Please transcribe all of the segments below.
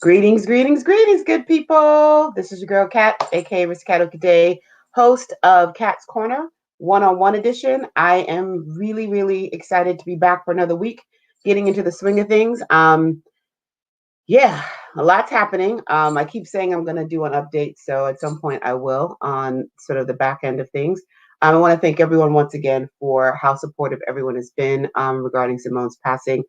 Greetings, greetings, greetings, good people. This is your girl Kat, aka Risikat Okedeyi, host of Kat's Corner, one-on-one edition. I am really, really excited to be back for another week, getting into the swing of things. Yeah, a lot's happening. I keep saying I'm going to do an update, so at some point I will on sort of the back end of things. I want to thank everyone once again for how supportive everyone has been regarding Simone's passing.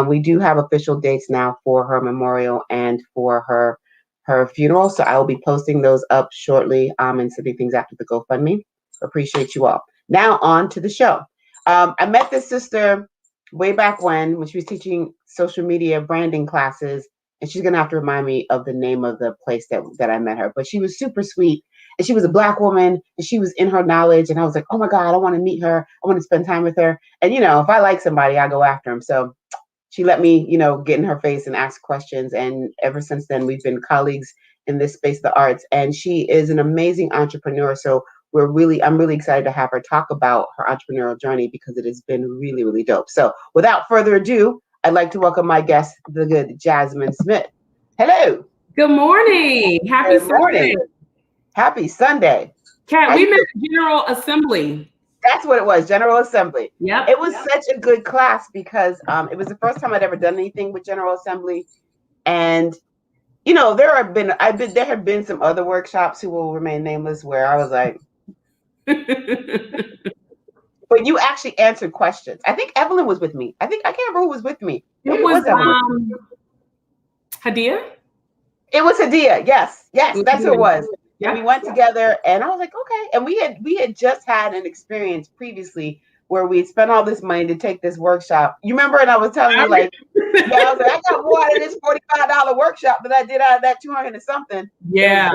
We do have official dates now for her memorial and for her funeral, so I will be posting those up shortly and sending things after the GoFundMe. Appreciate you all. Now on to the show. I met this sister way back when she was teaching social media branding classes, and she's gonna have to remind me of the name of the place that I met her. But she was super sweet, and she was a Black woman, and she was in her knowledge, and I was like, oh my God, I want to meet her. I want to spend time with her. And if I like somebody, I go after them. So she let me, get in her face and ask questions. And ever since then, we've been colleagues in this space, the arts. And she is an amazing entrepreneur. So I'm really excited to have her talk about her entrepreneurial journey because it has been really, really dope. So without further ado, I'd like to welcome my guest, the good Jasmine Smith. Hello. Good morning. Happy Good morning. Sunday. Happy Sunday. Kat, we met at General Assembly. That's what it was, General Assembly. Yep. It was such a good class because it was the first time I'd ever done anything with General Assembly. And, there have been some other workshops who will remain nameless where I was like, but you actually answered questions. I think Evelyn was with me. I can't remember who was with me. Maybe it was Hadia? It was Hadia. Yes, that's who it was. Yeah. And we went together, and I was like, okay. And we had just had an experience previously where we had spent all this money to take this workshop. You remember? And I was telling you, like, I was like, I got more out of this $45 workshop than I did out of that 200 and something. Yeah.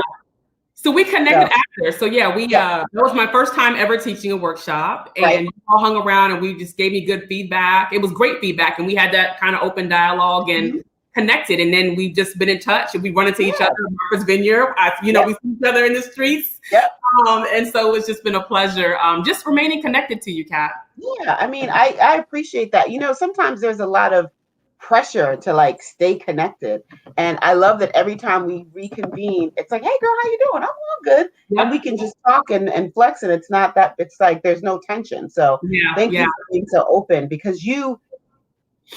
So we connected after. So that was my first time ever teaching a workshop, and you all hung around, and we just gave me good feedback. It was great feedback, and we had that kind of open dialogue and connected. And then we've just been in touch, and we run into each other in Martha's Vineyard. We see each other in the streets. Yep. And so it's just been a pleasure just remaining connected to you, Kat. Yeah, I mean, I appreciate that. Sometimes there's a lot of pressure to like stay connected, and I love that every time we reconvene, it's like, hey girl, how you doing? I'm all good. And we can just talk and flex, and it's not that, it's like there's no tension. So thank you for being so open, because you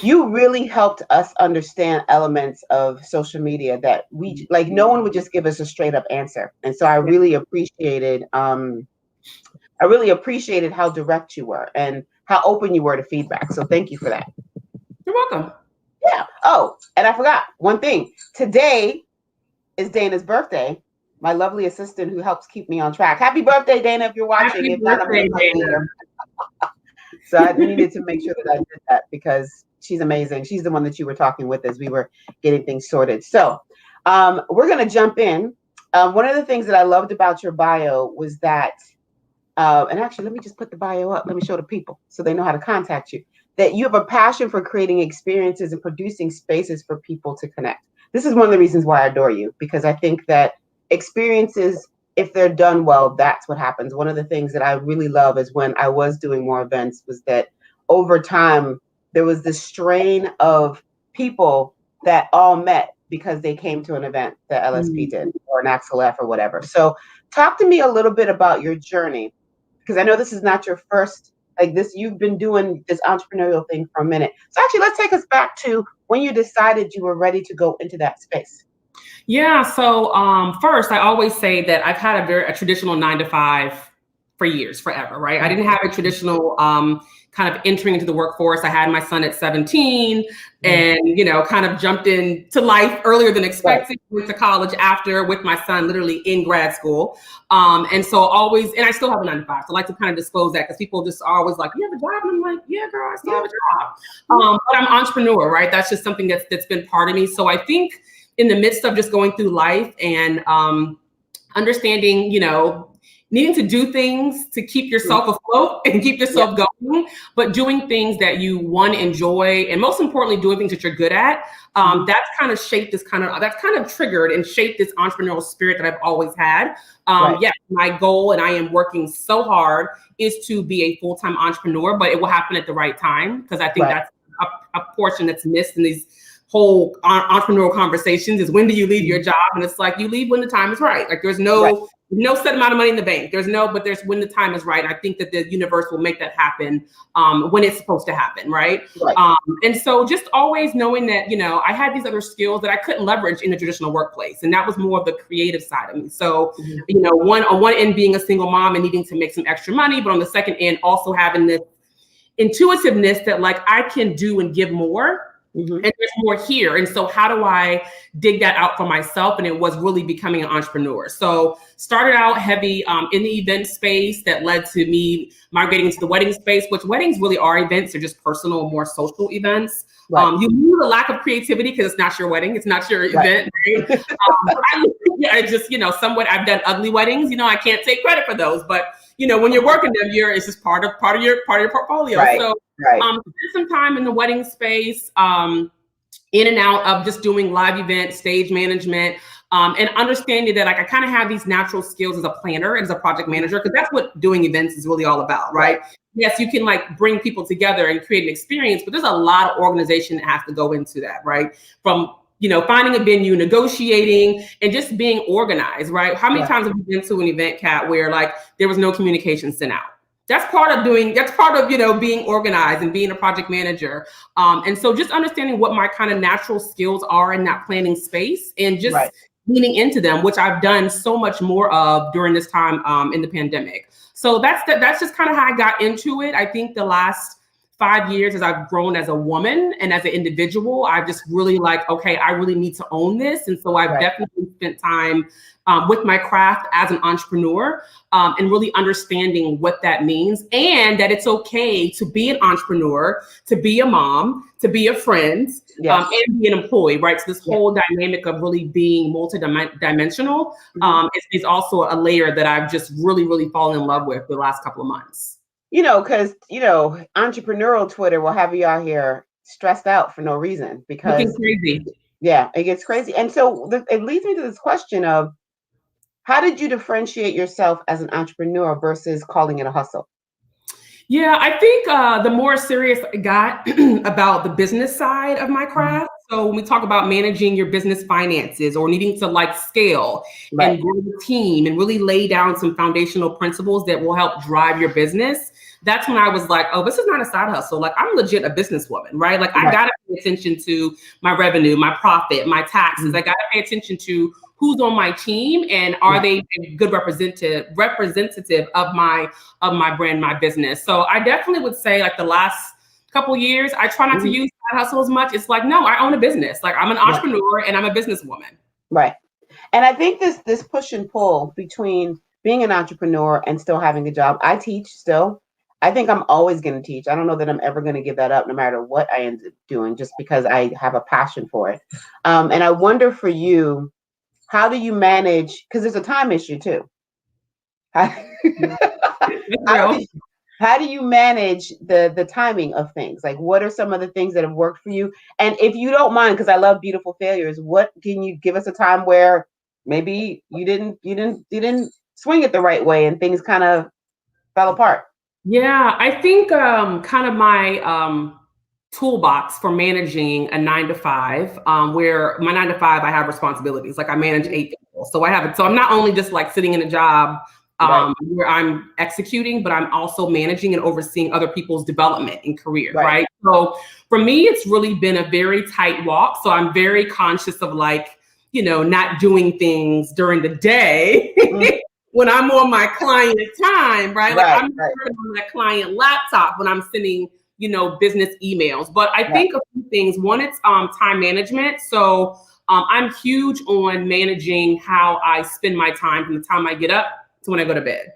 really helped us understand elements of social media that we like no one would just give us a straight up answer. And so I really appreciated how direct you were and how open you were to feedback. So thank you for that. You're welcome. Yeah. Oh, and I forgot one thing. Today is Dana's birthday, my lovely assistant who helps keep me on track. Happy birthday, Dana, if you're watching. Happy birthday, Dana. So I needed to make sure that I did that because she's amazing. She's the one that you were talking with as we were getting things sorted. So we're going to jump in. One of the things that I loved about your bio was that, and actually, let me just put the bio up. Let me show the people so they know how to contact you. That you have a passion for creating experiences and producing spaces for people to connect. This is one of the reasons why I adore you, because I think that experiences, if they're done well, that's what happens. One of the things that I really love is when I was doing more events was that over time, there was this strain of people that all met because they came to an event that LSP did or an Axel F or whatever. So talk to me a little bit about your journey, because I know this is not your first like this, you've been doing this entrepreneurial thing for a minute. So actually, let's take us back to when you decided you were ready to go into that space. Yeah. So first, I always say that I've had a traditional 9-to-5 for years, forever, right? I didn't have a traditional kind of entering into the workforce. I had my son at 17 and, kind of jumped into life earlier than expected, went to college after with my son literally in grad school. And so always, and I still have a 9-to-5. So I like to kind of disclose that because people just are always like, you have a job? And I'm like, yeah, girl, I still have a job. But I'm an entrepreneur, right? That's just something that's been part of me. So I think in the midst of just going through life and understanding, needing to do things to keep yourself afloat and keep yourself going, but doing things that you enjoy, and most importantly, doing things that you're good at. That's kind of shaped that's kind of triggered and shaped this entrepreneurial spirit that I've always had. Yeah, my goal, and I am working so hard, is to be a full-time entrepreneur, but it will happen at the right time, because I think that's a portion that's missed in these whole entrepreneurial conversations is, when do you leave your job? And it's like, you leave when the time is right. Like, there's no set amount of money in the bank. There's when the time is right. I think that the universe will make that happen when it's supposed to happen, right? And so just always knowing that, I had these other skills that I couldn't leverage in the traditional workplace. And that was more of the creative side of me. So, on one end being a single mom and needing to make some extra money, but on the second end also having this intuitiveness that like I can do and give more. And there's more here. And so how do I dig that out for myself? And it was really becoming an entrepreneur. So started out heavy in the event space that led to me migrating into the wedding space, which weddings really are events. They're just personal, more social events. You lose a lack of creativity because it's not your wedding. It's not your event. Right? I just, somewhat, I've done ugly weddings. I can't take credit for those, but when you're working them, it's just part of your portfolio. So spent some time in the wedding space, in and out of just doing live events, stage management, and understanding that like I kind of have these natural skills as a planner and as a project manager, because that's what doing events is really all about, right? Yes, you can like bring people together and create an experience, but there's a lot of organization that has to go into that, right? From finding a venue, negotiating, and just being organized, right? How many times have you been to an event, Kat, where like there was no communication sent out? That's part of being organized and being a project manager. And so just understanding what my kind of natural skills are in that planning space and just leaning into them, which I've done so much more of during this time in the pandemic. So that's just kind of how I got into it. I think the last 5 years as I've grown as a woman and as an individual, I've just really like, okay, I really need to own this. And so I've definitely spent time with my craft as an entrepreneur and really understanding what that means, and that it's okay to be an entrepreneur, to be a mom, to be a friend, and be an employee, right? So this whole dynamic of really being multidimensional is also a layer that I've just really, really fallen in love with the last couple of months. Because, entrepreneurial Twitter will have you out here stressed out for no reason because looking crazy. Yeah, it gets crazy. And so it leads me to this question of, how did you differentiate yourself as an entrepreneur versus calling it a hustle? Yeah, I think the more serious I got about the business side of my craft. So when we talk about managing your business finances or needing to like scale and grow the team and really lay down some foundational principles that will help drive your business, that's when I was like, oh, this is not a side hustle. Like, I'm legit a businesswoman, right? Like, I got to pay attention to my revenue, my profit, my taxes. I got to pay attention to who's on my team and are they a good representative of my brand, my business. So I definitely would say like the last couple of years, I try not to use side hustle as much. It's like, no, I own a business. Like, I'm an entrepreneur and I'm a businesswoman. Right. And I think this push and pull between being an entrepreneur and still having a job. I teach still. I think I'm always going to teach. I don't know that I'm ever going to give that up no matter what I end up doing, just because I have a passion for it. And I wonder for you, how do you manage, because there's a time issue too. How do you manage the timing of things? Like, what are some of the things that have worked for you? And if you don't mind, because I love beautiful failures, what can you give us a time where maybe you didn't swing it the right way and things kind of fell apart? Yeah, I think kind of my toolbox for managing a 9-to-5, where my 9-to-5, I have responsibilities. Like, I manage 8 people. So I'm not only just like sitting in a job where I'm executing, but I'm also managing and overseeing other people's development and career, right? So for me, it's really been a very tight walk. So I'm very conscious of like, not doing things during the day when I'm on my client time, right? Like, I'm working on that client laptop when I'm sending, business emails. But I think a few things. One, it's time management. So I'm huge on managing how I spend my time from the time I get up to when I go to bed.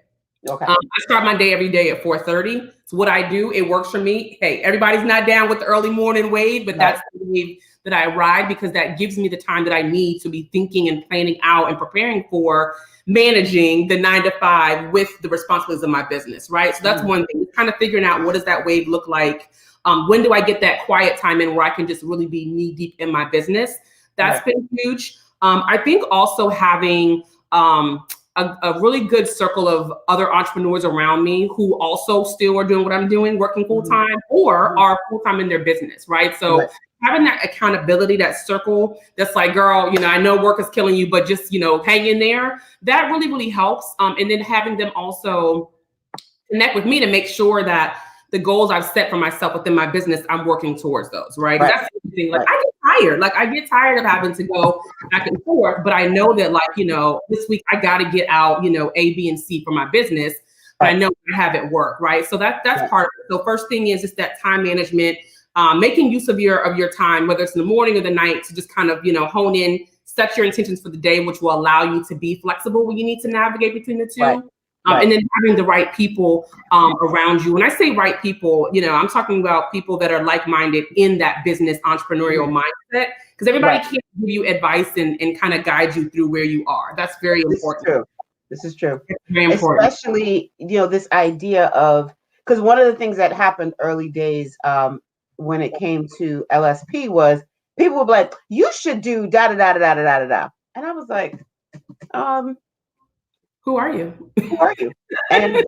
Okay. I start my day every day at 4:30. So what I do, it works for me. Hey, everybody's not down with the early morning wave, but that's the wave that I ride, because that gives me the time that I need to be thinking and planning out and preparing for managing the 9-to-5 with the responsibilities of my business, right? So that's one thing, kind of figuring out, what does that wave look like? When do I get that quiet time in where I can just really be knee deep in my business? That's been huge. I think also having a really good circle of other entrepreneurs around me who also still are doing what I'm doing, working full time, or are full time in their business, right? So having that accountability, that circle that's like, girl, I know work is killing you, but just, hang in there. That really, really helps. And then having them also connect with me to make sure that the goals I've set for myself within my business, I'm working towards those, right? That's the thing. Like, I get tired. Like, I get tired of having to go back and forth, but I know that, like, this week I got to get out, A, B, and C for my business, but I know I have it work, right? So that's part of it. So first thing is just that time management, making use of your time, whether it's in the morning or the night, to just kind of, hone in, set your intentions for the day, which will allow you to be flexible when you need to navigate between the two. And then having the right people around you. When I say right people, I'm talking about people that are like-minded in that business entrepreneurial mindset, because everybody can't give you advice and kind of guide you through where you are. That's very important. This is true. It's very important. Especially, this idea of, because one of the things that happened early days when it came to LSP was people were like, you should do da da da da da da da da. And I was like, who are you? Who are you? And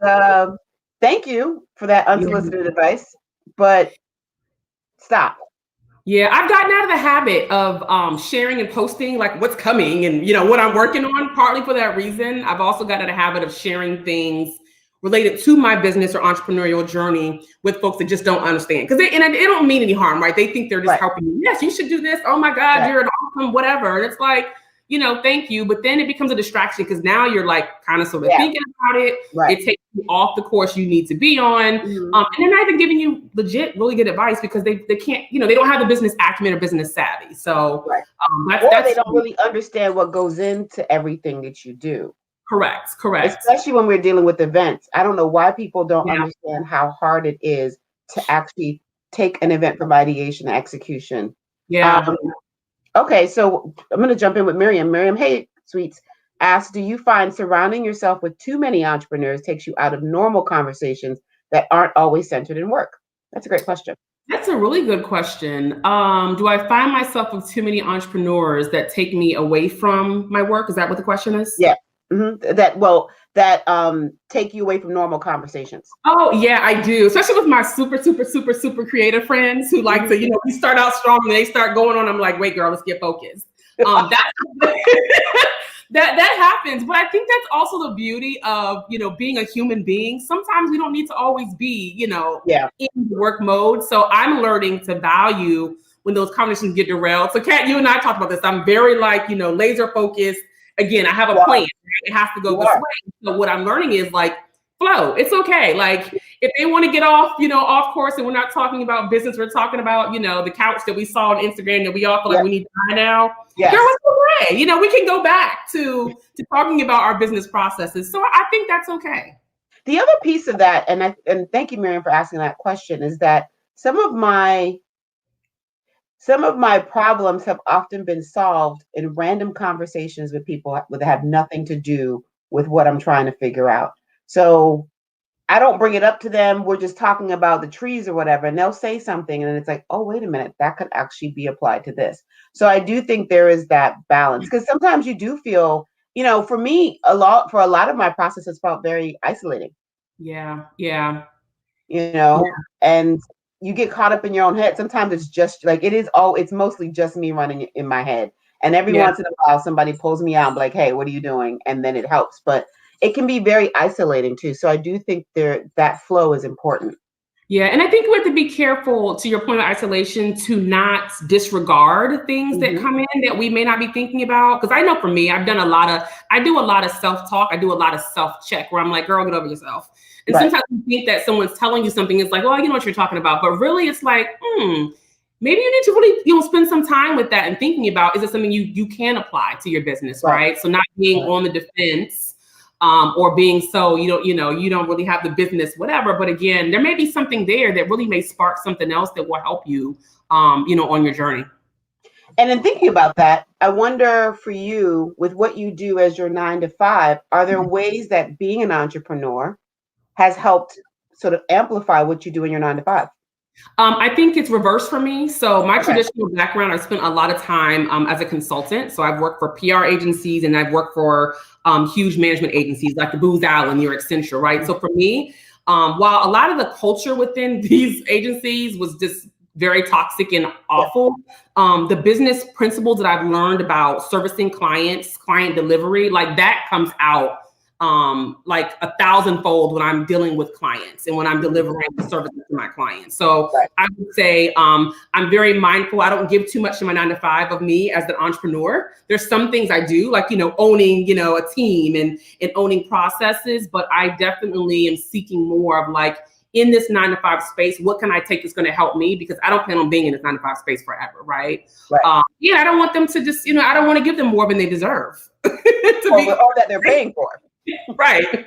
thank you for that unsolicited advice, but stop. Yeah, I've gotten out of the habit of sharing and posting like what's coming and what I'm working on. Partly for that reason, I've also gotten out of the habit of sharing things related to my business or entrepreneurial journey with folks that just don't understand, because it don't mean any harm, right? They think they're just helping you. Yes, you should do this. Oh my God, you're an awesome whatever. And it's like, thank you. But then it becomes a distraction, because now you're like kind of sort of thinking about it. It takes you off the course you need to be on. And they're not even giving you legit, really good advice, because they can't, they don't have the business acumen or business savvy. So they don't really understand what goes into everything that you do. Correct. Especially when we're dealing with events. I don't know why people don't understand how hard it is to actually take an event from ideation to execution. Okay, so I'm going to jump in with Miriam. Miriam, hey, sweets, asks, do you find surrounding yourself with too many entrepreneurs takes you out of normal conversations that aren't always centered in work? That's a great question. That's a really good question. Do I find myself with too many entrepreneurs that take me away from my work? Is that what the question is? Yeah. That take you away from normal conversations. Oh yeah, I do. Especially with my super, super, super, super creative friends who like to, we start out strong and they start going on. I'm like, wait, girl, let's get focused. That happens, but I think that's also the beauty of being a human being. Sometimes we don't need to always be in work mode. So I'm learning to value when those conversations get derailed. So Kat, you and I talked about this. I'm very laser focused. Again, I have a plan. Right? It has to go this way. So what I'm learning is flow. It's okay. Like if they want to get off, off course, and we're not talking about business, we're talking about, the couch that we saw on Instagram that we all feel like we need to buy now. Girl, it's okay. We can go back to talking about our business processes. So I think that's okay. The other piece of that, and thank you, Miriam, for asking that question, is that some of my problems have often been solved in random conversations with people that have nothing to do with what I'm trying to figure out. So I don't bring it up to them. We're just talking about the trees or whatever, and they'll say something, and it's like, oh, wait a minute, that could actually be applied to this. So I do think there is that balance, because sometimes you do feel, for me, for a lot of my processes felt very isolating. Yeah. And you get caught up in your own head. Sometimes it's just like it's mostly just me running in my head. And every once in a while, somebody pulls me out and like, hey, what are you doing? And then it helps. But it can be very isolating too. So I do think that flow is important. Yeah. And I think we have to be careful, to your point of isolation, to not disregard things that come in that we may not be thinking about. Because I know for me, I do a lot of self-talk. I do a lot of self-check where I'm like, girl, get over yourself. And sometimes you think that someone's telling you something. It's like, well, you know what you're talking about. But really, it's like, maybe you need to really, spend some time with that and thinking about, is it something you can apply to your business, right? So not being on the defense or being so, you don't really have the business, whatever. But again, there may be something there that really may spark something else that will help you, on your journey. And in thinking about that, I wonder for you, with what you do as your 9 to 5, are there ways that being an entrepreneur has helped sort of amplify what you do in your 9 to 5? I think it's reversed for me. So my traditional background, I spent a lot of time as a consultant. So I've worked for PR agencies and I've worked for huge management agencies like the Booz Allen, your Accenture, right? So for me, while a lot of the culture within these agencies was just very toxic and awful. The business principles that I've learned about servicing clients, client delivery, like that comes out like 1,000-fold when I'm dealing with clients and when I'm delivering services to my clients. So I would say I'm very mindful. I don't give too much to my 9 to 5 of me as an entrepreneur. There's some things I do, like, owning, a team and owning processes, but I definitely am seeking more of like, in this 9 to 5 space, what can I take that's going to help me? Because I don't plan on being in this 9 to 5 space forever, right? I don't want them to just, I don't want to give them more than they deserve. Or that they're paying for. Right.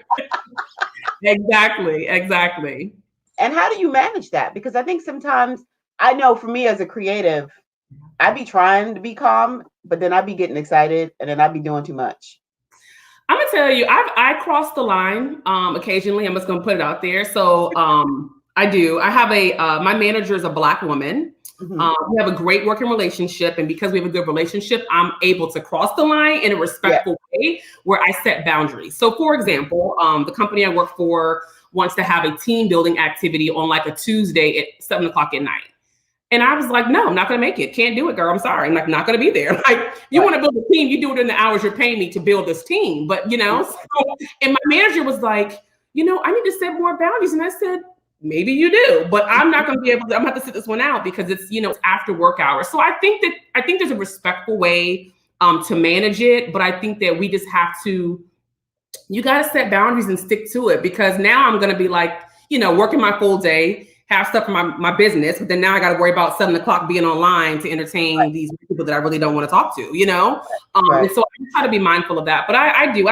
Exactly. And how do you manage that? Because I think sometimes, I know for me as a creative, I be trying to be calm, but then I be getting excited and then I be doing too much. I'm gonna tell you, I cross the line occasionally. I'm just gonna put it out there. So I do. I have my manager is a Black woman. We have a great working relationship, and because we have a good relationship, I'm able to cross the line in a respectful way where I set boundaries. So, for example, the company I work for wants to have a team building activity on like a Tuesday at 7:00 at night. And I was like, no, I'm not going to make it. Can't do it, girl. I'm sorry. I'm like, not going to be there. Like, you want to build a team, you do it in the hours you're paying me to build this team. But, and my manager was like, I need to set more boundaries. And I said, maybe you do, but I'm not going to be able to, I'm going to have to sit this one out because it's, it's after work hours. So I think there's a respectful way to manage it. But I think that we just have to, you got to set boundaries and stick to it, because now I'm going to be like, working my full day, have stuff for my business, but then now I got to worry about 7:00 being online to entertain these people that I really don't want to talk to, And so I try to be mindful of that. But I do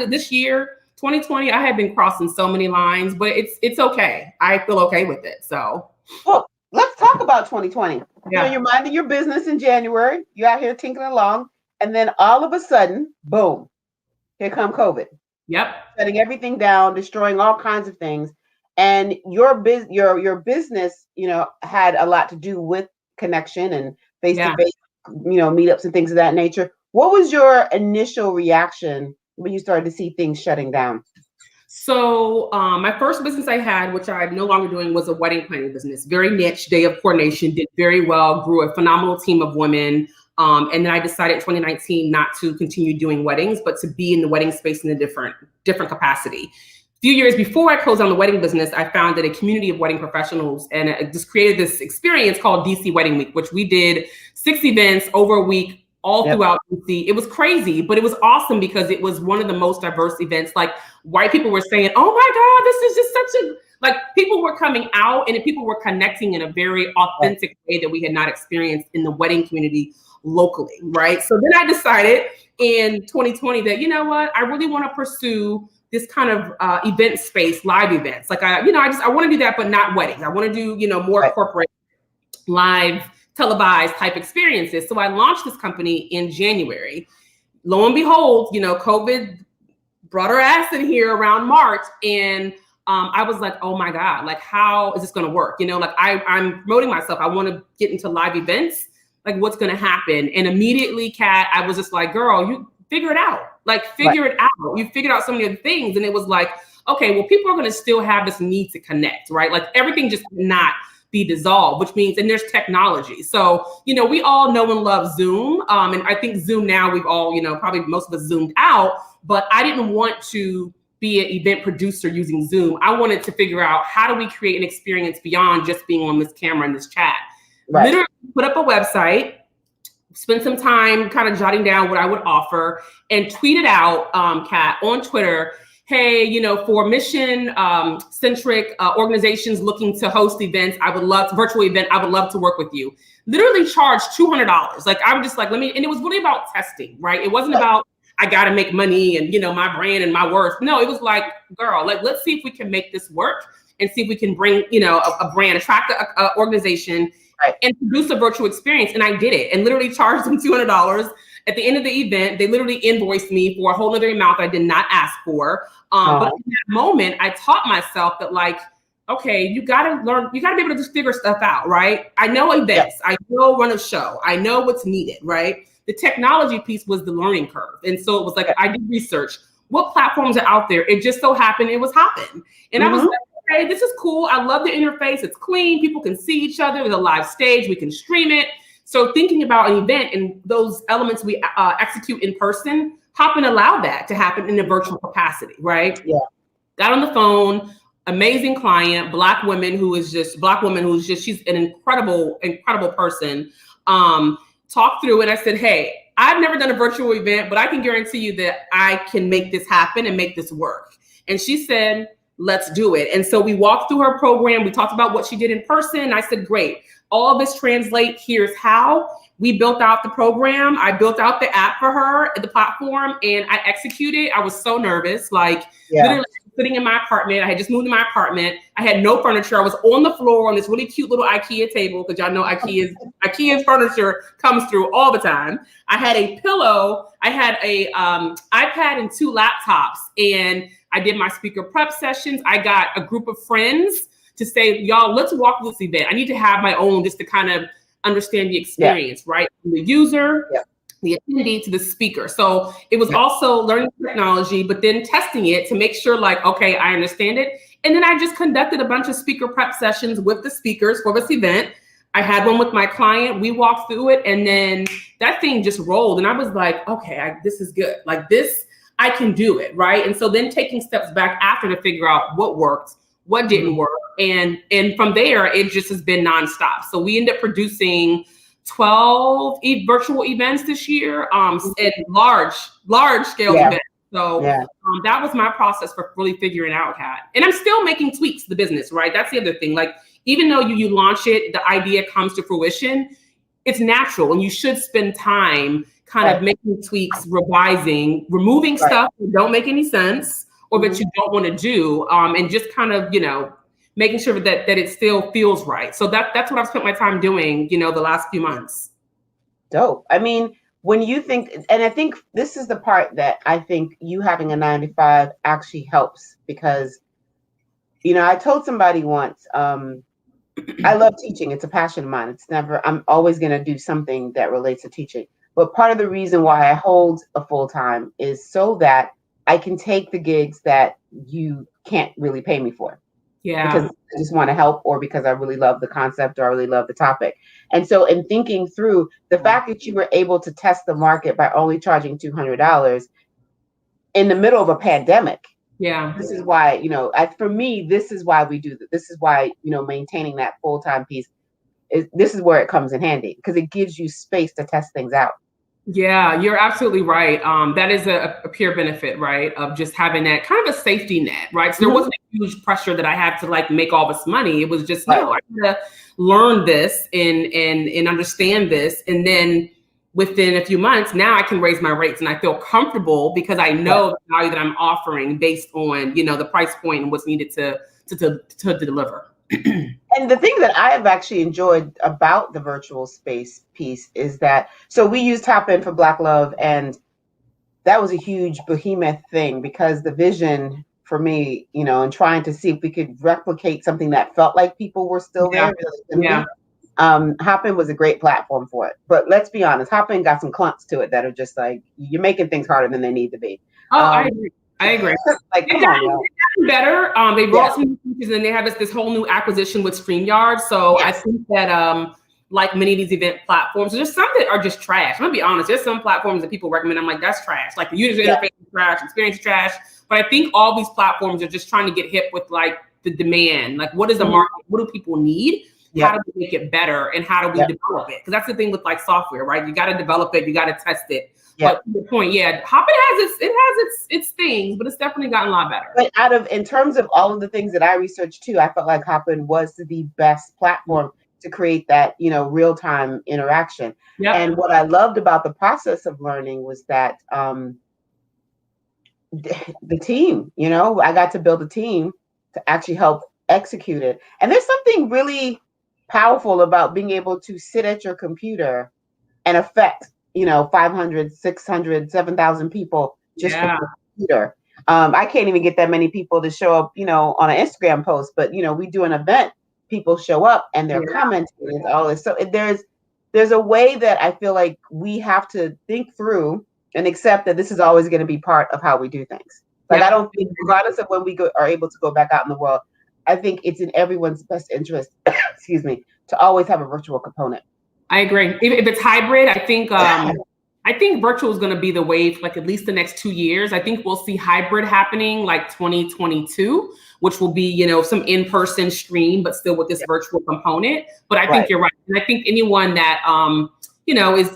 this year, 2020, I have been crossing so many lines, but it's okay. I feel okay with it. So, well, let's talk about 2020. You're minding your business in January. You're out here tinkering along, and then all of a sudden, boom, here come COVID. Yep, shutting everything down, destroying all kinds of things. And your business, had a lot to do with connection and face-to-face, meetups and things of that nature. What was your initial reaction when you started to see things shutting down? So my first business I had, which I'm no longer doing, was a wedding planning business. Very niche, day of coordination, did very well, grew a phenomenal team of women. And then I decided in 2019 not to continue doing weddings, but to be in the wedding space in a different capacity. A few years before I closed on the wedding business, I founded a community of wedding professionals, and I just created this experience called DC Wedding Week, which we did 6 events over a week all throughout DC. It was crazy, but it was awesome because it was one of the most diverse events. Like, white people were saying, oh my God, this is just such people were coming out and people were connecting in a very authentic way that we had not experienced in the wedding community locally, right? So then I decided in 2020 that, I really want to pursue this kind of event space, live events. Like I want to do that, but not weddings. I want to do, more corporate, live, televised type experiences. So I launched this company in January. Lo and behold, COVID brought her ass in here around March. And I was like, oh my God, like, how is this going to work? I'm promoting myself. I want to get into live events. Like, what's going to happen? And immediately, Kat, I was just like, girl, you figure it out. Figure it out. You figured out so many other things. And it was like, okay, well, people are going to still have this need to connect, right? Like, everything just cannot be dissolved, which means, and there's technology. So, we all know and love Zoom. And I think Zoom now, we've all, probably most of us zoomed out, but I didn't want to be an event producer using Zoom. I wanted to figure out, how do we create an experience beyond just being on this camera and this chat? Literally put up a website, spend some time kind of jotting down what I would offer, and tweeted out, Kat, on Twitter, hey, for mission centric organizations looking to host events, virtual event, I would love to work with you. Literally charged $200. Like, I'm just like, and it was really about testing, right? It wasn't about, I got to make money and, my brand and my worth. No, it was like, girl, let's see if we can make this work and see if we can bring, a brand, attract an organization, and produce a virtual experience. And I did it, and literally charged them $200. At the end of the event, they literally invoiced me for a whole other amount I did not ask for. But in that moment, I taught myself that, like, okay, you got to learn, you got to be able to just figure stuff out, right? I know events, I know run a show, I know what's needed, right? The technology piece was the learning curve. And so it was like, I did research. What platforms are out there? It just so happened it was Hopin. And I was like, okay, this is cool. I love the interface. It's clean. People can see each other. There's a live stage. We can stream it. So thinking about an event and those elements we execute in person, Hopin allowed that to happen in a virtual capacity, right? Yeah. Got on the phone, amazing client, black woman who's just, she's an incredible person. Talked through it. I said, hey, I've never done a virtual event, but I can guarantee you that I can make this happen and make this work. And she said, let's do it. And so we walked through her program. We talked about what she did in person. I said, great. All of this translate. Here's how. We built out the program. I built out the app for her, the platform, and I executed. I was so nervous, like literally sitting in my apartment. I had just moved to my apartment. I had no furniture. I was on the floor on this really cute little IKEA table, because y'all know IKEA's furniture comes through all the time. I had a pillow. I had a iPad and 2 laptops, and I did my speaker prep sessions. I got a group of friends to say, y'all, let's walk this event. I need to have my own just to kind of understand the experience, right? From the user, the attendee to the speaker. So it was also learning technology, but then testing it to make sure like, okay, I understand it. And then I just conducted a bunch of speaker prep sessions with the speakers for this event. I had one with my client. We walked through it, and then that thing just rolled. And I was like, okay, this is good. Like this, I can do it, right? And so then taking steps back after to figure out what worked, what didn't work. And from there, it just has been nonstop. So we ended up producing 12 virtual events this year, and large scale events. So that was my process for really figuring out Kat. And I'm still making tweaks to the business, right? That's the other thing. Like, even though you launch it, the idea comes to fruition, it's natural. And you should spend time kind of making tweaks, revising, removing stuff that don't make any sense or that you don't want to do, and just kind of, making sure that it still feels right. So that's what I've spent my time doing, the last few months. Dope. I mean, when you think, and I think this is the part that I think you having a 9-to-5 actually helps, because, I told somebody once, I love teaching. It's a passion of mine. I'm always going to do something that relates to teaching. But part of the reason why I hold a full-time is so that I can take the gigs that you can't really pay me for. Yeah. Because I just want to help, or because I really love the concept, or I really love the topic. And so in thinking through the fact that you were able to test the market by only charging $200 in the middle of a pandemic. Yeah. This is why, for me, this is why we do that. This is why, maintaining that full-time piece this is where it comes in handy, because it gives you space to test things out. Yeah, you're absolutely right. That is a pure benefit, right? Of just having that kind of a safety net, right? So there wasn't a huge pressure that I had to like make all this money. It was just, no, I gotta learn this and understand this. And then within a few months, now I can raise my rates and I feel comfortable because I know the value that I'm offering based on, the price point and what's needed to deliver. And the thing that I have actually enjoyed about the virtual space piece is that, so we used Hopin for Black Love, and that was a huge behemoth thing, because the vision for me, and trying to see if we could replicate something that felt like people were still there. Hopin was a great platform for it. But let's be honest, Hopin got some clunks to it that are just like, you're making things harder than they need to be. I agree. Like, come on, y'all. Better. They brought some new features, and they have this whole new acquisition with StreamYard. So I think that like many of these event platforms, there's some that are just trash. I'm gonna be honest. There's some platforms that people recommend. I'm like, that's trash. Like the user interface is trash, experience is trash. But I think all these platforms are just trying to get hip with like the demand. Like, what is the market? What do people need? How do we make it better? And how do we develop it? Because that's the thing with like software, right? You got to develop it. You got to test it. But to the point, Hopin has its things, but it's definitely gotten a lot better. But in terms of all of the things that I researched too, I felt like Hopin was the best platform to create that, real-time interaction. And what I loved about the process of learning was that the team, I got to build a team to actually help execute it. And there's something really powerful about being able to sit at your computer and affect 500, 600, 7,000 people just from the computer. I can't even get that many people to show up, on an Instagram post, but we do an event, people show up and they're commenting and all this. So there's a way that I feel like we have to think through and accept that this is always going to be part of how we do things. Like, I don't think, regardless of when we are able to go back out in the world, I think it's in everyone's best interest, excuse me, to always have a virtual component. I agree. If it's hybrid, I think virtual is going to be the wave, like at least the next 2 years. I think we'll see hybrid happening like 2022, which will be, some in-person stream, but still with this virtual component. But I think you're right. And I think anyone that,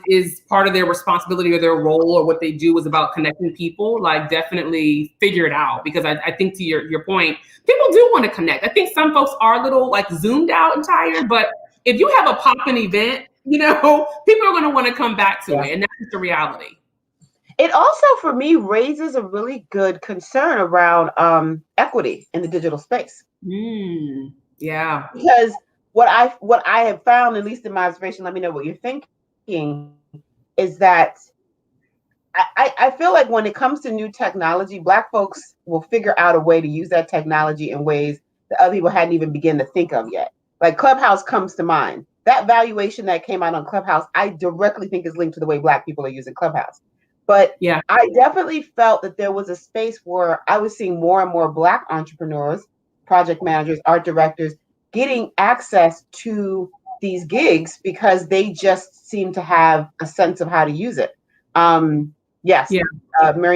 is part of their responsibility or their role or what they do is about connecting people, like definitely figure it out. Because I think to your point, people do want to connect. I think some folks are a little like zoomed out and tired, but if you have a pop-in event, people are going to want to come back to it. And that's just the reality. It also, for me, raises a really good concern around equity in the digital space. Yeah. Because what I have found, at least in my observation, let me know what you're thinking, is that I feel like when it comes to new technology, Black folks will figure out a way to use that technology in ways that other people hadn't even begun to think of yet. Like Clubhouse comes to mind. That valuation that came out on Clubhouse, I directly think is linked to the way Black people are using Clubhouse. But I definitely felt that there was a space where I was seeing more and more Black entrepreneurs, project managers, art directors getting access to these gigs because they just seem to have a sense of how to use it. Miriam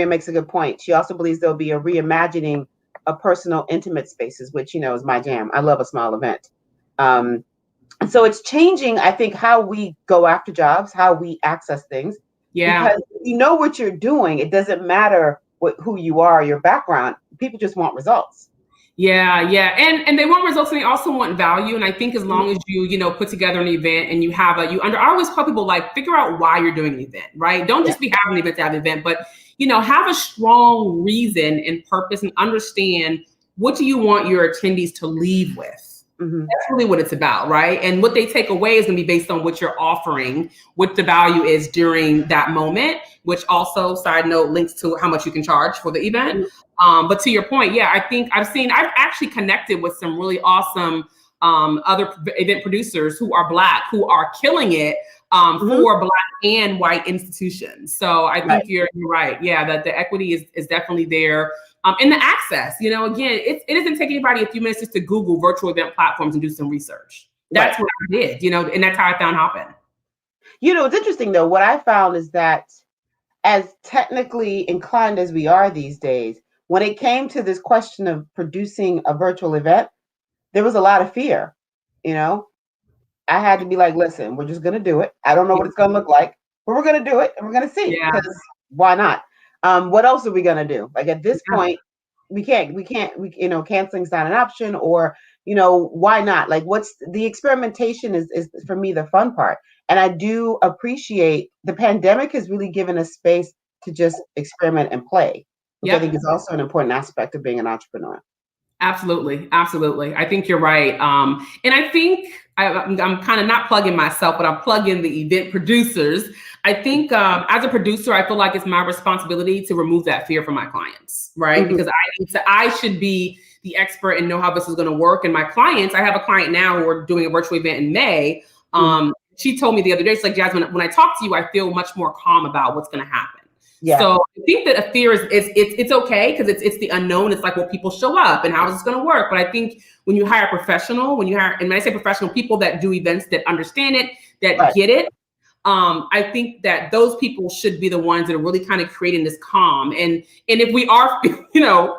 makes a good point. She also believes there'll be a reimagining of personal, intimate spaces, which, is my jam. I love a small event. And so it's changing, I think, how we go after jobs, how we access things. Yeah. Because you know what you're doing. It doesn't matter who you are, your background. People just want results. Yeah. And they want results and they also want value. And I think as long as you, put together an event and you have I always tell people, like, figure out why you're doing an event, right? Don't just be having an event to have an event, but, have a strong reason and purpose and understand what do you want your attendees to leave with. That's really what it's about, right? And what they take away is going to be based on what you're offering, what the value is during that moment, which also, side note, links to how much you can charge for the event. But to your point, I think I've actually connected with some really awesome other event producers who are Black, who are killing it for Black and white institutions. So I think you're right. Yeah, that the equity is definitely there. And the access, again, it doesn't take anybody a few minutes just to Google virtual event platforms and do some research. That's what I did, and that's how I found Hopin. It's interesting, though. What I found is that as technically inclined as we are these days, when it came to this question of producing a virtual event, there was a lot of fear. I had to be like, listen, we're just going to do it. I don't know what it's going to look like, but we're going to do it and we're going to see. Because why not? What else are we going to do? Like at this point, we can't, canceling's not an option, or, why not? Like what's the experimentation is for me, the fun part. And I do appreciate the pandemic has really given us space to just experiment and play, which I think is also an important aspect of being an entrepreneur. Absolutely. I think you're right. And I think I'm kind of not plugging myself, but I'm plugging the event producers. I think as a producer, I feel like it's my responsibility to remove that fear from my clients, right? Because I should be the expert and know how this is going to work. And my clients, I have a client now who are doing a virtual event in May. She told me the other day, she's like, Jasmine, when I talk to you, I feel much more calm about what's going to happen. Yeah. So I think that a fear is it's okay because it's the unknown. It's like, well, people show up and how is this going to work? But I think when you hire a professional, and when I say professional, people that do events that understand it, that get it, I think that those people should be the ones that are really kind of creating this calm. And if we are,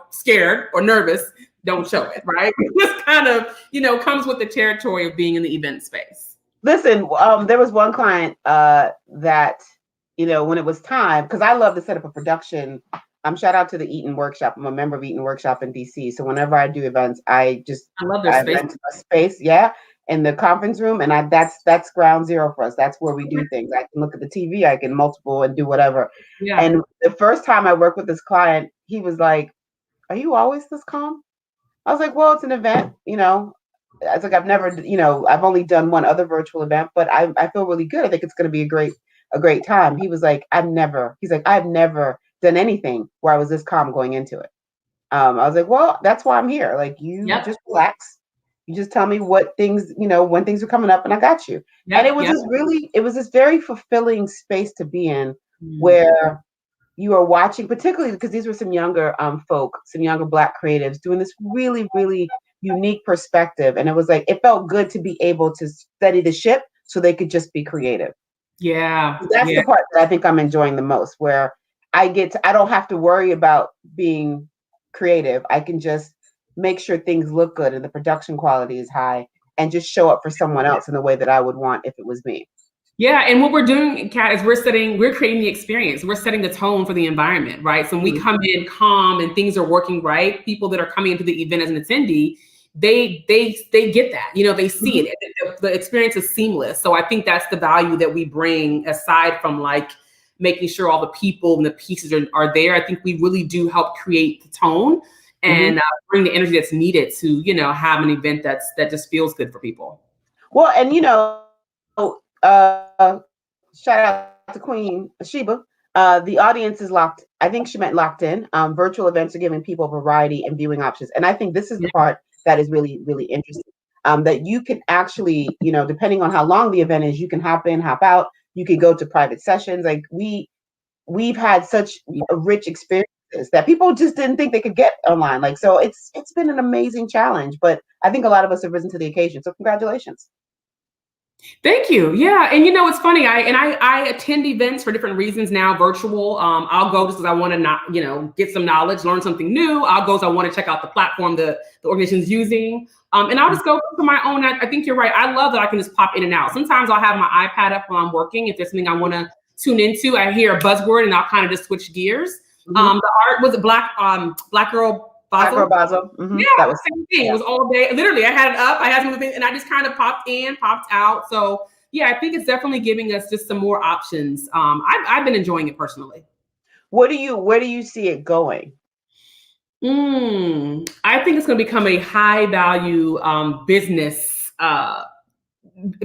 scared or nervous, don't show it, right? This kind of, comes with the territory of being in the event space. Listen, there was one client that, when it was time, because I love to set up a production. Shout out to the Eaton Workshop. I'm a member of Eaton Workshop in DC. So whenever I do events, I love their space. Rent a space, in the conference room, and that's ground zero for us. That's where we do things. I can look at the TV, I can multiple and do whatever. Yeah. And the first time I worked with this client, he was like, "Are you always this calm?" I was like, "Well, it's an event, I was like, I've never, I've only done one other virtual event, but I feel really good. I think it's going to be a great time." He was like, I've never done anything where I was this calm going into it. I was like, well, that's why I'm here. Like just relax. You just tell me what things, when things are coming up, and I got you. And it was this very fulfilling space to be in, where you are watching, particularly because these were some younger folk, some younger Black creatives doing this really, really unique perspective. And it was like, it felt good to be able to steady the ship so they could just be creative. Yeah. That's Yeah. the part that I think I'm enjoying the most, where I don't have to worry about being creative. I can just make sure things look good and the production quality is high and just show up for someone else in the way that I would want if it was me. Yeah, and what we're doing, Kat, is we're creating the experience. We're setting the tone for the environment, right? So when we come in calm and things are working right, people that are coming into the event as an attendee, they get that. You know, they see it. The experience is seamless. So I think that's the value that we bring, aside from like making sure all the people and the pieces are there. I think we really do help create the tone and bring the energy that's needed to, you know, have an event that just feels good for people. Well, and you know, shout out to Queen Sheba. The audience is locked. I think she meant locked in. Virtual events are giving people variety and viewing options. And I think this is the part that is really, really interesting. That you can actually, you know, depending on how long the event is, you can hop in, hop out. You can go to private sessions. Like we've had such a rich experiences that people just didn't think they could get online. Like, so it's been an amazing challenge, but I think a lot of us have risen to the occasion. So congratulations. Thank you. Yeah. And you know, it's funny. I attend events for different reasons now, virtual. I'll go just because I want to not, you know, get some knowledge, learn something new. I'll go because I want to check out the platform the organization's using. And I'll just go for my own. I think you're right. I love that I can just pop in and out. Sometimes I'll have my iPad up while I'm working. If there's something I want to tune into, I hear a buzzword and I'll kind of just switch gears. The art was Black Girl Basel. Yeah, that was same thing. It was all day. Literally, I had it up. I had some things, and I just kind of popped in, popped out. So yeah, I think it's definitely giving us just some more options. I've been enjoying it personally. Where do you see it going? I think it's going to become a high value business.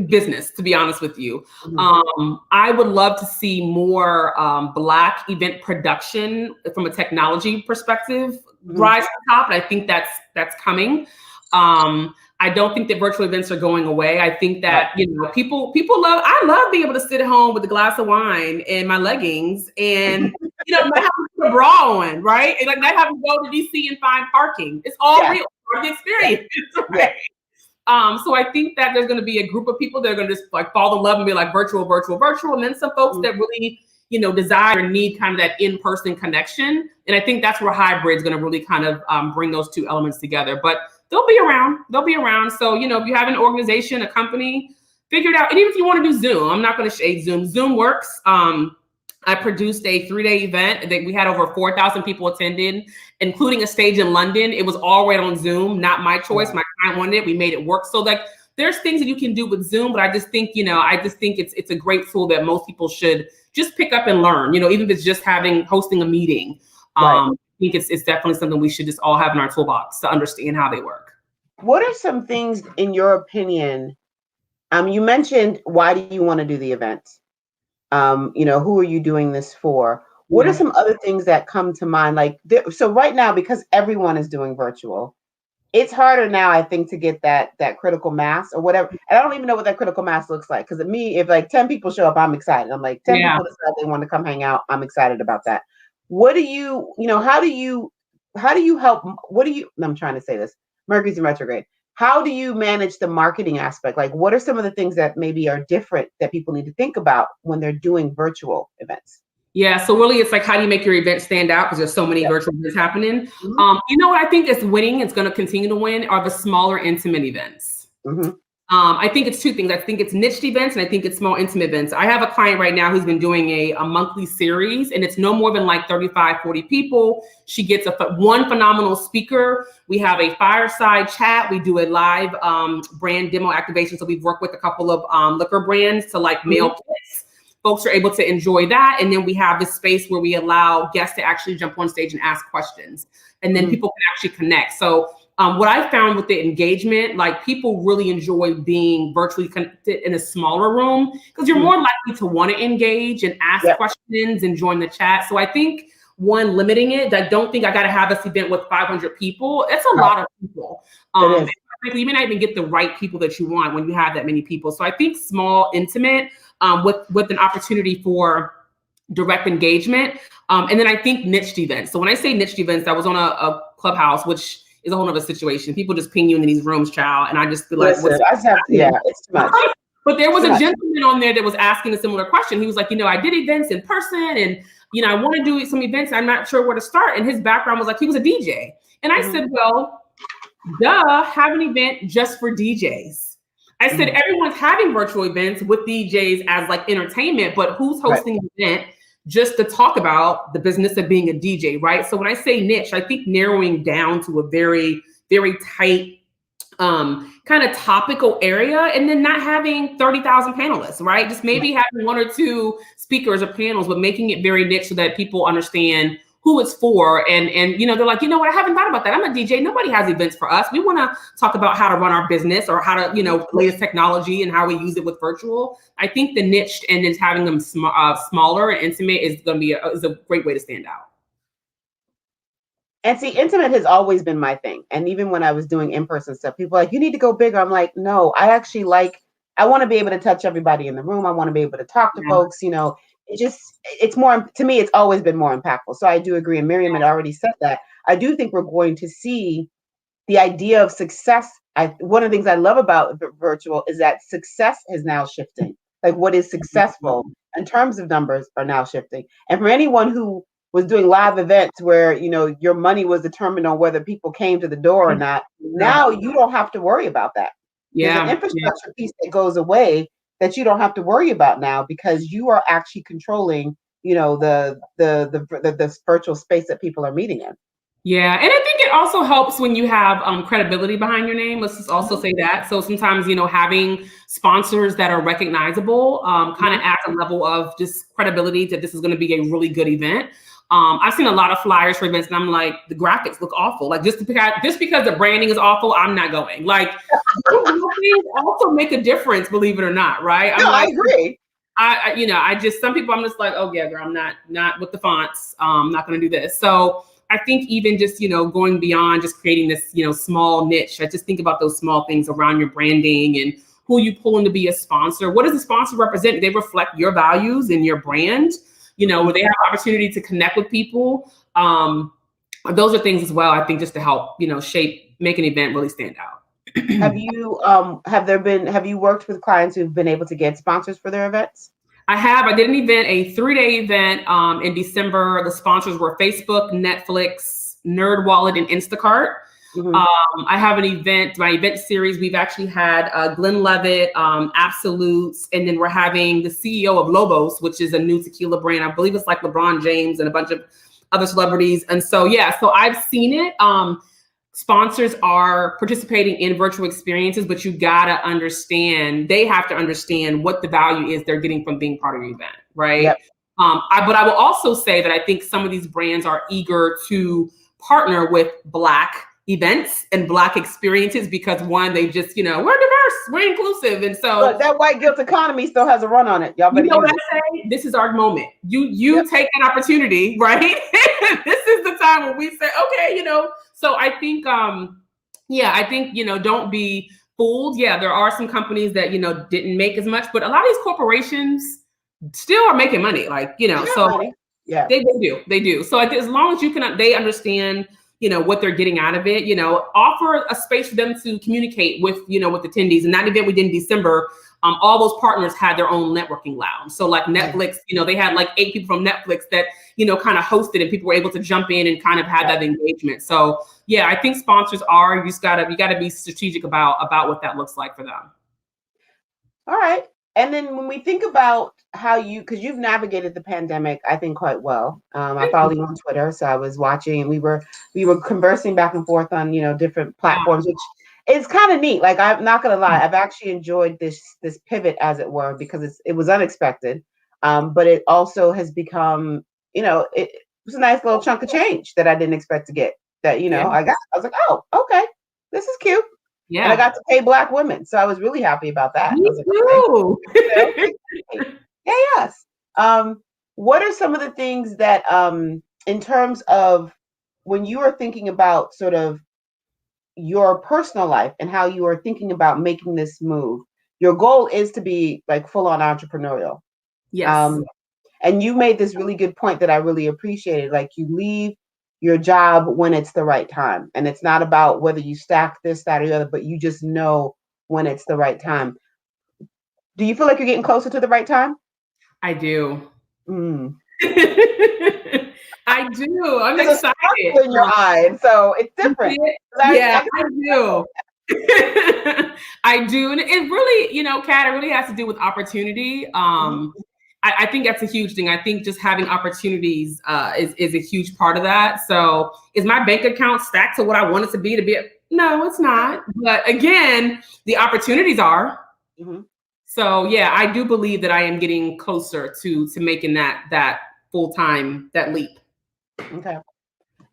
Business, to be honest with you. I would love to see more Black event production from a technology perspective rise to the top, and I think that's coming. I don't think that virtual events are going away. I think that you know people love. I love being able to sit at home with a glass of wine and my leggings, and you know, not having to put a bra on, right? And like not having to go to DC and find parking. It's all real. The experience, right? So I think that there's going to be a group of people that are going to just like fall in love and be like virtual, and then some folks that really, you know, desire and need kind of that in-person connection. And I think that's where hybrid is going to really kind of bring those two elements together. But they'll be around. So, you know, if you have an organization, a company, figure it out. And even if you want to do Zoom, I'm not going to shade Zoom. Zoom works. I produced a 3-day event that we had over 4,000 people attending, including a stage in London. It was all right on Zoom, not my choice. My client wanted it. We made it work. So like there's things that you can do with Zoom, but I just think, you know, it's a great tool that most people should just pick up and learn, you know, even if it's just hosting a meeting. I think it's definitely something we should just all have in our toolbox to understand how they work. What are some things, in your opinion, you mentioned, why do you want to do the event? You know, who are you doing this for? What are some other things that come to mind? Like, so right now, because everyone is doing virtual, it's harder now, I think, to get that critical mass or whatever. And I don't even know what that critical mass looks like. Because me, if like 10 people show up, I'm excited. I'm like, 10 people decide they want to come hang out. I'm excited about that. What do you know, how do you help? I'm trying to say this. Mercury's in retrograde. How do you manage the marketing aspect? Like, what are some of the things that maybe are different that people need to think about when they're doing virtual events? Yeah, so really it's like, how do you make your event stand out? Because there's so many virtual events happening. You know what I think is winning, it's going to continue to win, are the smaller, intimate events. I think it's two things. I think it's niched events and I think it's small, intimate events. I have a client right now who's been doing a monthly series, and it's no more than like 35, 40 people. She gets one phenomenal speaker. We have a fireside chat. We do a live brand demo activation. So we've worked with a couple of liquor brands to like mail kits. Folks are able to enjoy that. And then we have this space where we allow guests to actually jump on stage and ask questions. And then people can actually connect. So what I found with the engagement, like people really enjoy being virtually connected in a smaller room because you're more likely to want to engage and ask questions and join the chat. So I think one, limiting it. I don't think I got to have this event with 500 people. It's a lot of people. You may not even get the right people that you want when you have that many people. So I think small, intimate, with an opportunity for direct engagement. And then I think niched events. So when I say niched events, I was on a Clubhouse, which is a whole other situation. People just ping you into these rooms, child, and I just feel like, Listen, I just have to, yeah, it's too much. But there was a gentleman on there that was asking a similar question. He was like, I did events in person, and I want to do some events. I'm not sure where to start. And his background was like he was a DJ, and I said, well, duh, have an event just for DJs. I said everyone's having virtual events with DJs as like entertainment, but who's hosting an event just to talk about the business of being a DJ, right? So when I say niche, I think narrowing down to a very, very tight kind of topical area, and then not having 30,000 panelists, right? Just maybe having one or two speakers or panels, but making it very niche so that people understand who it's for. And they're like, what, I haven't thought about that. I'm a DJ. Nobody has events for us. We want to talk about how to run our business or how to, latest technology and how we use it with virtual. I think the niche and then having them smaller and intimate is going to be is a great way to stand out. And see, intimate has always been my thing. And even when I was doing in-person stuff, people are like, you need to go bigger. I'm like, no, I want to be able to touch everybody in the room. I want to be able to talk to folks, it's more, to me, it's always been more impactful. So I do agree. And Miriam had already said that. I do think we're going to see the idea of success. One of the things I love about virtual is that success is now shifting. Like what is successful in terms of numbers are now shifting. And for anyone who was doing live events where, your money was determined on whether people came to the door or not, now you don't have to worry about that. There's an infrastructure piece that goes away that you don't have to worry about now because you are actually controlling, the virtual space that people are meeting in. Yeah, and I think it also helps when you have credibility behind your name. Let's just also say that. So sometimes, having sponsors that are recognizable kind of adds a level of just credibility that this is going to be a really good event. I've seen a lot of flyers for events, and I'm like, the graphics look awful. Like just because the branding is awful, I'm not going. Like those things also make a difference, believe it or not, right? I agree. I just some people I'm just like, oh yeah, girl, I'm not with the fonts. I'm not going to do this. So I think even just, going beyond just creating this, small niche, I just think about those small things around your branding and who you pull in to be a sponsor. What does a sponsor represent? Do they reflect your values and your brand? Where they have opportunity to connect with people. Those are things as well, I think, just to help, make an event really stand out. Have you worked with clients who've been able to get sponsors for their events? I have. I did an event, a 3-day event in December. The sponsors were Facebook, Netflix, NerdWallet, and Instacart. I have an event, my event series. We've actually had Glenn Levitt, Absolutes, and then we're having the CEO of Lobos, which is a new tequila brand. I believe it's like LeBron James and a bunch of other celebrities. And so, so I've seen it. Sponsors are participating in virtual experiences, but you gotta understand, they have to understand what the value is they're getting from being part of your event, right? Yep. But I will also say that I think some of these brands are eager to partner with Black events and Black experiences because one, they just, we're diverse, we're inclusive. And so but that white guilt economy still has a run on it. Y'all better what I say? This is our moment. You take an opportunity, right? This is the time when we say, okay, so I think, I think, don't be fooled. Yeah, there are some companies that, didn't make as much, but a lot of these corporations still are making money. Like, so money. Yeah, they do. So as long as they understand, what they're getting out of it, offer a space for them to communicate with, with attendees. And that event we did in December, all those partners had their own networking lounge. So like Netflix, they had like 8 people from Netflix that, kind of hosted and people were able to jump in and kind of have that engagement. So yeah, I think sponsors you gotta be strategic about what that looks like for them. All right. And then when we think about how because you've navigated the pandemic, I think quite well. I follow you on Twitter, so I was watching, and we were conversing back and forth on different platforms, which is kind of neat. Like I'm not gonna lie, I've actually enjoyed this pivot, as it were, because it was unexpected, but it also has become it was a nice little chunk of change that I didn't expect to get. That I got. I was like, oh, okay, this is cute. Yeah. And I got to pay Black women. So I was really happy about that. Me too. Okay. Yes. What are some of the things that, in terms of when you are thinking about sort of your personal life and how you are thinking about making this move, your goal is to be like full on entrepreneurial. Yes. And you made this really good point that I really appreciated. Like you leave your job when it's the right time. And it's not about whether you stack this, that, or the other, but you just know when it's the right time. Do you feel like you're getting closer to the right time? I do. Mm. I do. I'm There's excited. a sparkle in your eye, and so it's different. Yeah, I do. I do. And it really, Kat, it really has to do with opportunity. I think that's a huge thing. I think just having opportunities is a huge part of that. So is my bank account stacked to what I want it to be? No, it's not. But again, the opportunities are. So yeah, I do believe that I am getting closer to making that full-time, that leap. Okay.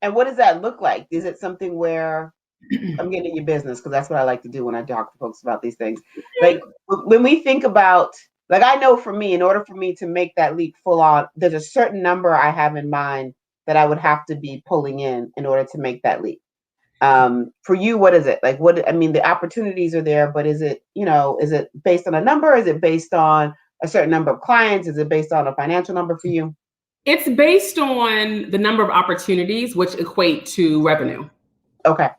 And what does that look like? Is it something where I'm getting in your business, because that's what I like to do when I talk to folks about these things. Like when we think about, like, I know for me, in order for me to make that leap full on, there's a certain number I have in mind that I would have to be pulling in order to make that leap. For you, what is it? Like, the opportunities are there, but is it based on a number? Is it based on a certain number of clients? Is it based on a financial number for you? It's based on the number of opportunities, which equate to revenue. Okay.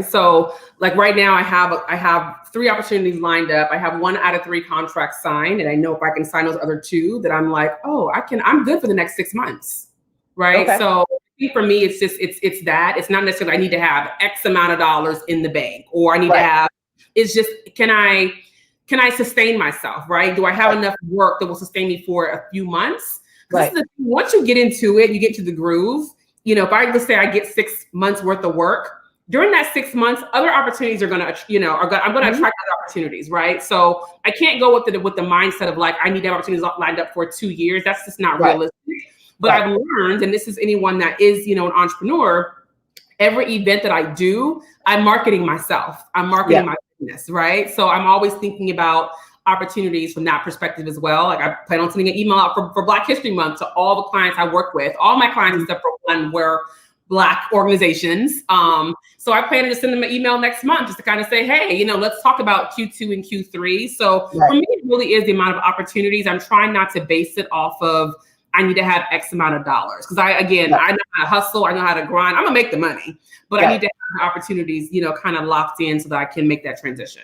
So like right now I have 3 opportunities lined up. I have 1 out of 3 contracts signed, and I know if I can sign those other 2 that I'm like, I'm good for the next 6 months. Right. Okay. So for me, it's just, it's that. It's not necessarily I need to have X amount of dollars in the bank, or I need to have, it's just, can I sustain myself? Right. Do I have enough work that will sustain me for a few months? Right. Once you get into it, you get to the groove. Let's say I get 6 months worth of work. During that 6 months, other opportunities are going to, I'm going to attract other opportunities, right? So I can't go with the mindset of like, I need to have opportunities lined up for 2 years. That's just not realistic. But I've learned, and this is anyone that is, an entrepreneur, every event that I do, I'm marketing myself. I'm marketing my business, right? So I'm always thinking about opportunities from that perspective as well. Like I plan on sending an email out for Black History Month to all the clients I work with. All my clients except for one were Black organizations. So I plan to send them an email next month just to kind of say, hey, let's talk about Q2 and Q3. So for me, it really is the amount of opportunities. I'm trying not to base it off of, I need to have X amount of dollars. Because I know how to hustle. I know how to grind. I'm going to make the money. But I need to have opportunities, kind of locked in so that I can make that transition.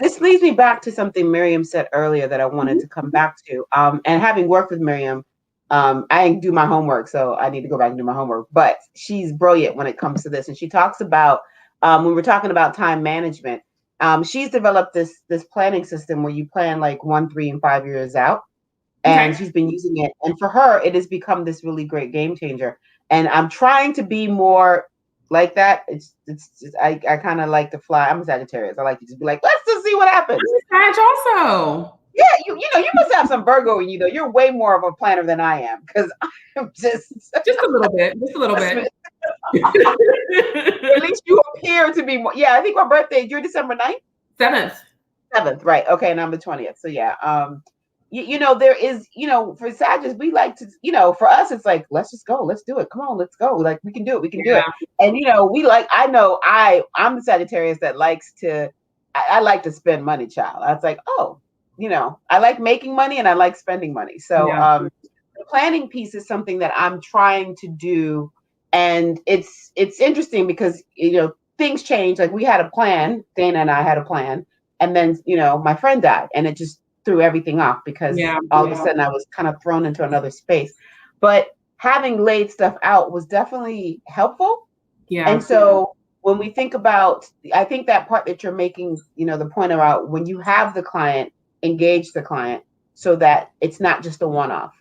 This leads me back to something Miriam said earlier that I wanted to come back to. And having worked with Miriam, I didn't do my homework, so I need to go back and do my homework. But she's brilliant when it comes to this. And she talks about, when we're talking about time management, she's developed this planning system where you plan like 1, 3, and 5 years out. And she's been using it. And for her, it has become this really great game changer. And I'm trying to be more like that. It's just, I kind of like to fly. I'm a Sagittarius. I like to just be like, let's just see what happens. I'm also. Yeah, you must have some Virgo in you though. You're way more of a planner than I am, because I'm just a little bit. Just a little bit. At least you appear to be more. Yeah, I think my birthday, you're December 9th? 7th, right. Okay, and I'm the 20th. So yeah. There is, for Sagittarius, we like to, for us, it's like, let's just go, let's do it. Come on, let's go. Like, we can do it. We can do it. And, I'm the Sagittarius that likes to, I like to spend money, child. I was like, I like making money and I like spending money. So the planning piece is something that I'm trying to do. And it's interesting because, things change. Like we had a plan, Dana and I had a plan. And then, my friend died, and it just threw everything off because all of a sudden I was kind of thrown into another space. But having laid stuff out was definitely helpful. Yeah. And so when we think about, I think that part that you're making, the point about when you have the client, engage the client so that it's not just a one-off.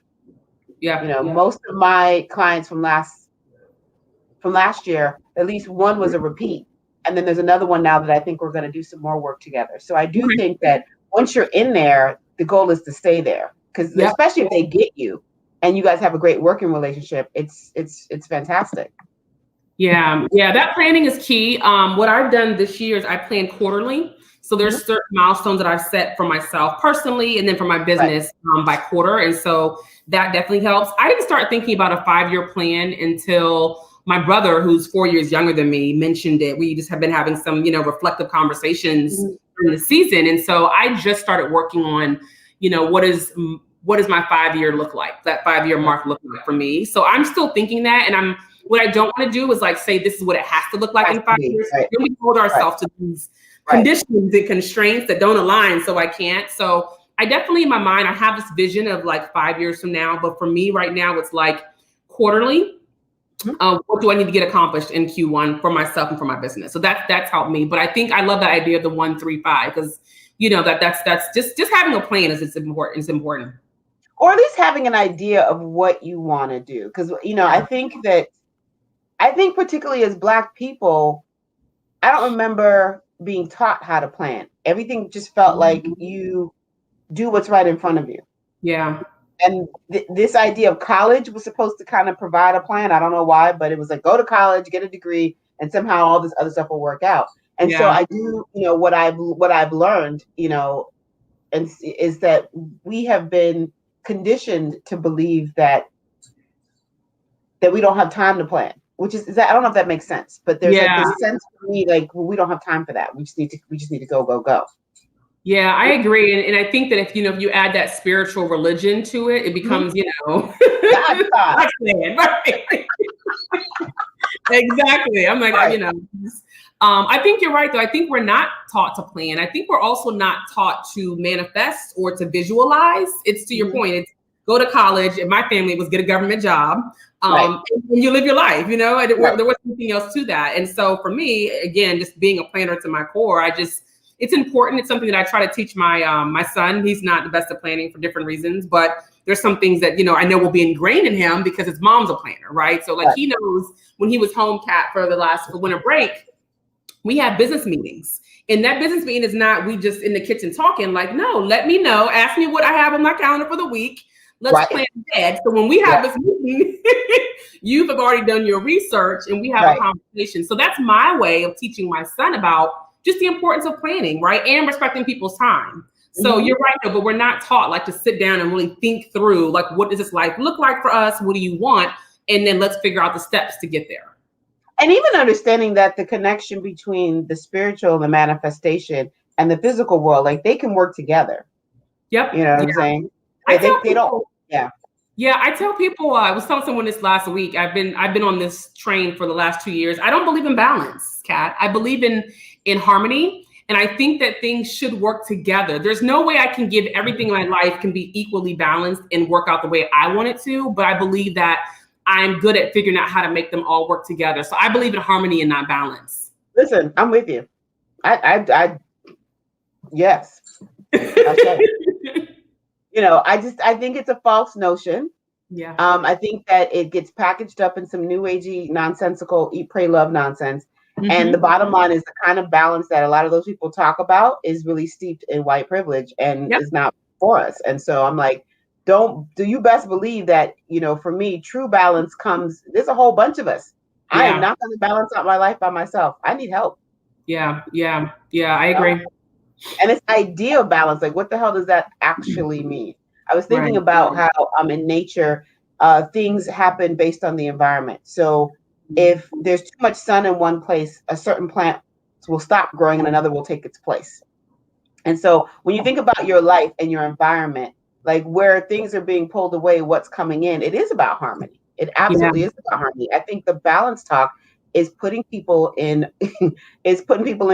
Yeah. Most of my clients from last year, at least one was a repeat. And then there's another one now that I think we're going to do some more work together. So I do think that once you're in there, the goal is to stay there, because especially if they get you and you guys have a great working relationship, it's fantastic. Yeah. That planning is key. What I've done this year is I plan quarterly. So there's certain milestones that I've set for myself personally, and then for my business by quarter. And so that definitely helps. I didn't start thinking about a 5-year plan until my brother, who's 4 years younger than me, mentioned it. We just have been having some, reflective conversations during the season. And so I just started working on, what does my 5-year look like? That 5-year mark look like for me? So I'm still thinking that. And What I don't want to do is like say this is what it has to look like Has in to 5 years. be, right. Then we hold ourselves to these conditions and constraints that don't align, so I can't. So I definitely in my mind I have this vision of like 5 years from now, but for me right now it's like quarterly. What do I need to get accomplished in Q1 for myself and for my business? So that's helped me. But I think I love that idea of the 1-3-5 because that's just having a plan is it's important. It's important. Or at least having an idea of what you want to do. Because I think particularly as Black people, I don't remember being taught how to plan. Everything just felt like you do what's right in front of you. Yeah. And this idea of college was supposed to kind of provide a plan. I don't know why, but it was like, go to college, get a degree, and somehow all this other stuff will work out. And so I do, what I've learned, and is that we have been conditioned to believe that we don't have time to plan. Which is that I don't know if that makes sense, but there's like this sense for me, like, well, we don't have time for that. We just need to go. Yeah, I agree. And I think that if you add that spiritual religion to it, it becomes, God. Exactly. I'm like, I think you're right, though. I think we're not taught to plan. I think we're also not taught to manifest or to visualize. It's to your point. It's go to college. And my family was get a government job. And you live your life, there was nothing else to that. And so for me, again, just being a planner to my core, it's important. It's something that I try to teach my son. He's not the best at planning for different reasons, but there's some things that, I know will be ingrained in him because his mom's a planner, right? So like he knows when he was home, Cat, for winter break, we have business meetings. And that business meeting is not we just in the kitchen talking. Like, no, let me know. Ask me what I have on my calendar for the week. Let's plan ahead. So when we have this meeting, you've already done your research and we have a conversation. So that's my way of teaching my son about just the importance of planning, right? And respecting people's time. So you're right, though, but we're not taught like to sit down and really think through, like, what does this life look like for us? What do you want? And then let's figure out the steps to get there. And even understanding that the connection between the spiritual, the manifestation, and the physical world, like they can work together. Yep. You know what I'm saying? They don't. Yeah. Yeah, I tell people, I was telling someone this last week, I've been on this train for the last 2 years. I don't believe in balance, Kat. I believe in harmony. And I think that things should work together. There's no way I can give everything in my life can be equally balanced and work out the way I want it to. But I believe that I'm good at figuring out how to make them all work together. So I believe in harmony and not balance. Listen, I'm with you. Yes. I think it's a false notion. Yeah. I think that it gets packaged up in some new agey, nonsensical, eat, pray, love nonsense. And the bottom line is the kind of balance that a lot of those people talk about is really steeped in white privilege and is not for us. And so I'm like, do you best believe that, for me, true balance comes, there's a whole bunch of us. I am not going to balance out my life by myself. I need help. Yeah, I agree. And this idea of balance, like, what the hell does that actually mean? I was thinking about how in nature, things happen based on the environment. So if there's too much sun in one place, a certain plant will stop growing and another will take its place. And so when you think about your life and your environment, like where things are being pulled away, what's coming in, it is about harmony. It absolutely is about harmony. I think the balance talk is putting people in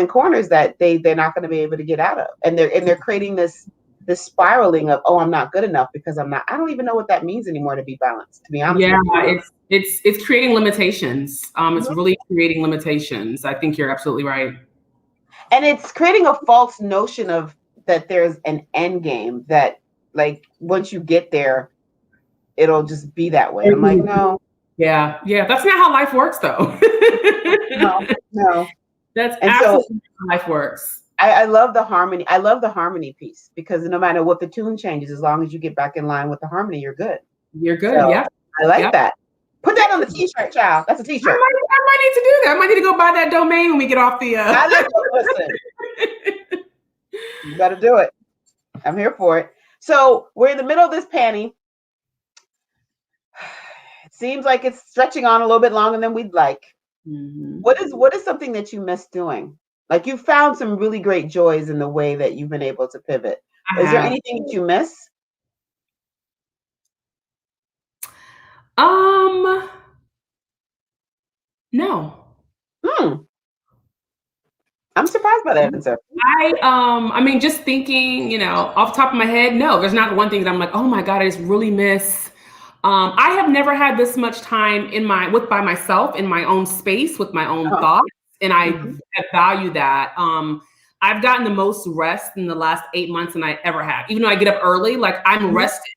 corners that they're not going to be able to get out of. And they're creating this spiraling of, oh, I'm not good enough because I'm not. I don't even know what that means anymore, to be balanced, to be honest with you. It's creating limitations. It's really creating limitations. I think you're absolutely right. And it's creating a false notion of that there's an end game that, like, once you get there, it'll just be that way. I'm like, no. Yeah. That's not how life works, though. No. That's absolutely how life works. I love the harmony. I love the harmony piece because no matter what the tune changes, as long as you get back in line with the harmony, you're good. You're good. So, I like that. Put that on the t-shirt, child. That's a t-shirt. I might need to do that. I might need to go buy that domain when we get off the. Listen. You better do it. I'm here for it. So we're in the middle of this panty. It seems like it's stretching on a little bit longer than we'd like. Mm-hmm. What is something that you miss doing? Like, you found some really great joys in the way that you've been able to pivot. Is there anything that you miss? No. I'm surprised by that answer. I mean, just thinking, off the top of my head, no, there's not one thing that I'm like, oh my God, I just really miss. I have never had this much time by myself in my own space with my own thoughts, and I value that. I've gotten the most rest in the last 8 months than I ever have. Even though I get up early, like I'm rested.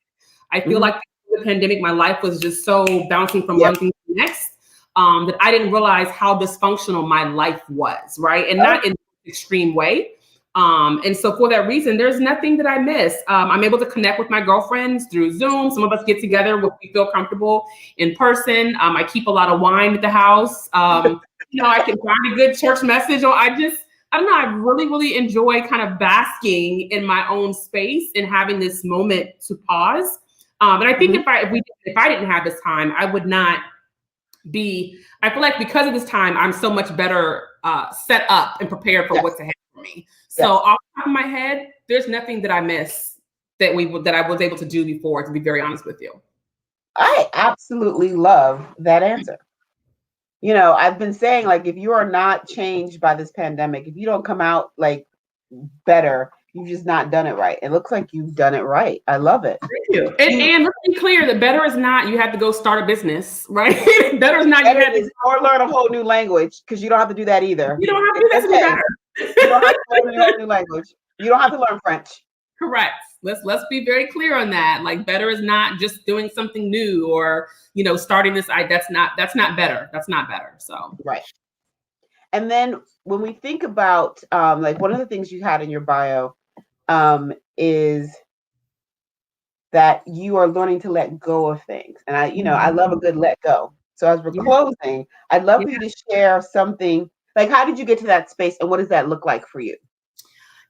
I feel like the pandemic, my life was just so bouncing from one thing to the next, that I didn't realize how dysfunctional my life was, right? And not in an extreme way. And so for that reason, there's nothing that I miss. I'm able to connect with my girlfriends through Zoom. Some of us get together when we feel comfortable in person. I keep a lot of wine at the house. I can find a good church message, or I don't know. I really, really enjoy kind of basking in my own space and having this moment to pause. And I think if I didn't have this time, I would not be. I feel like because of this time, I'm so much better set up and prepared for what's ahead for me. So off the top of my head, there's nothing that I miss that I was able to do before. To be very honest with you, I absolutely love that answer. I've been saying, like, if you are not changed by this pandemic, if you don't come out like better, you've just not done it right. It looks like you've done it right. I love it. Thank you. And let's be clear, that better is not you have to go start a business, right? Better is not better or learn a whole new language, because you don't have to do that either. You don't have to do that to be better. You don't have to learn a whole new language. You don't have to learn French. Correct. Let's be very clear on that. Like, better is not just doing something new or starting this. That's not better. That's not better. So right. And then when we think about like, one of the things you had in your bio is that you are learning to let go of things, and I love a good let go. So as we're closing, I'd love for you to share something. Like, how did you get to that space, and what does that look like for you?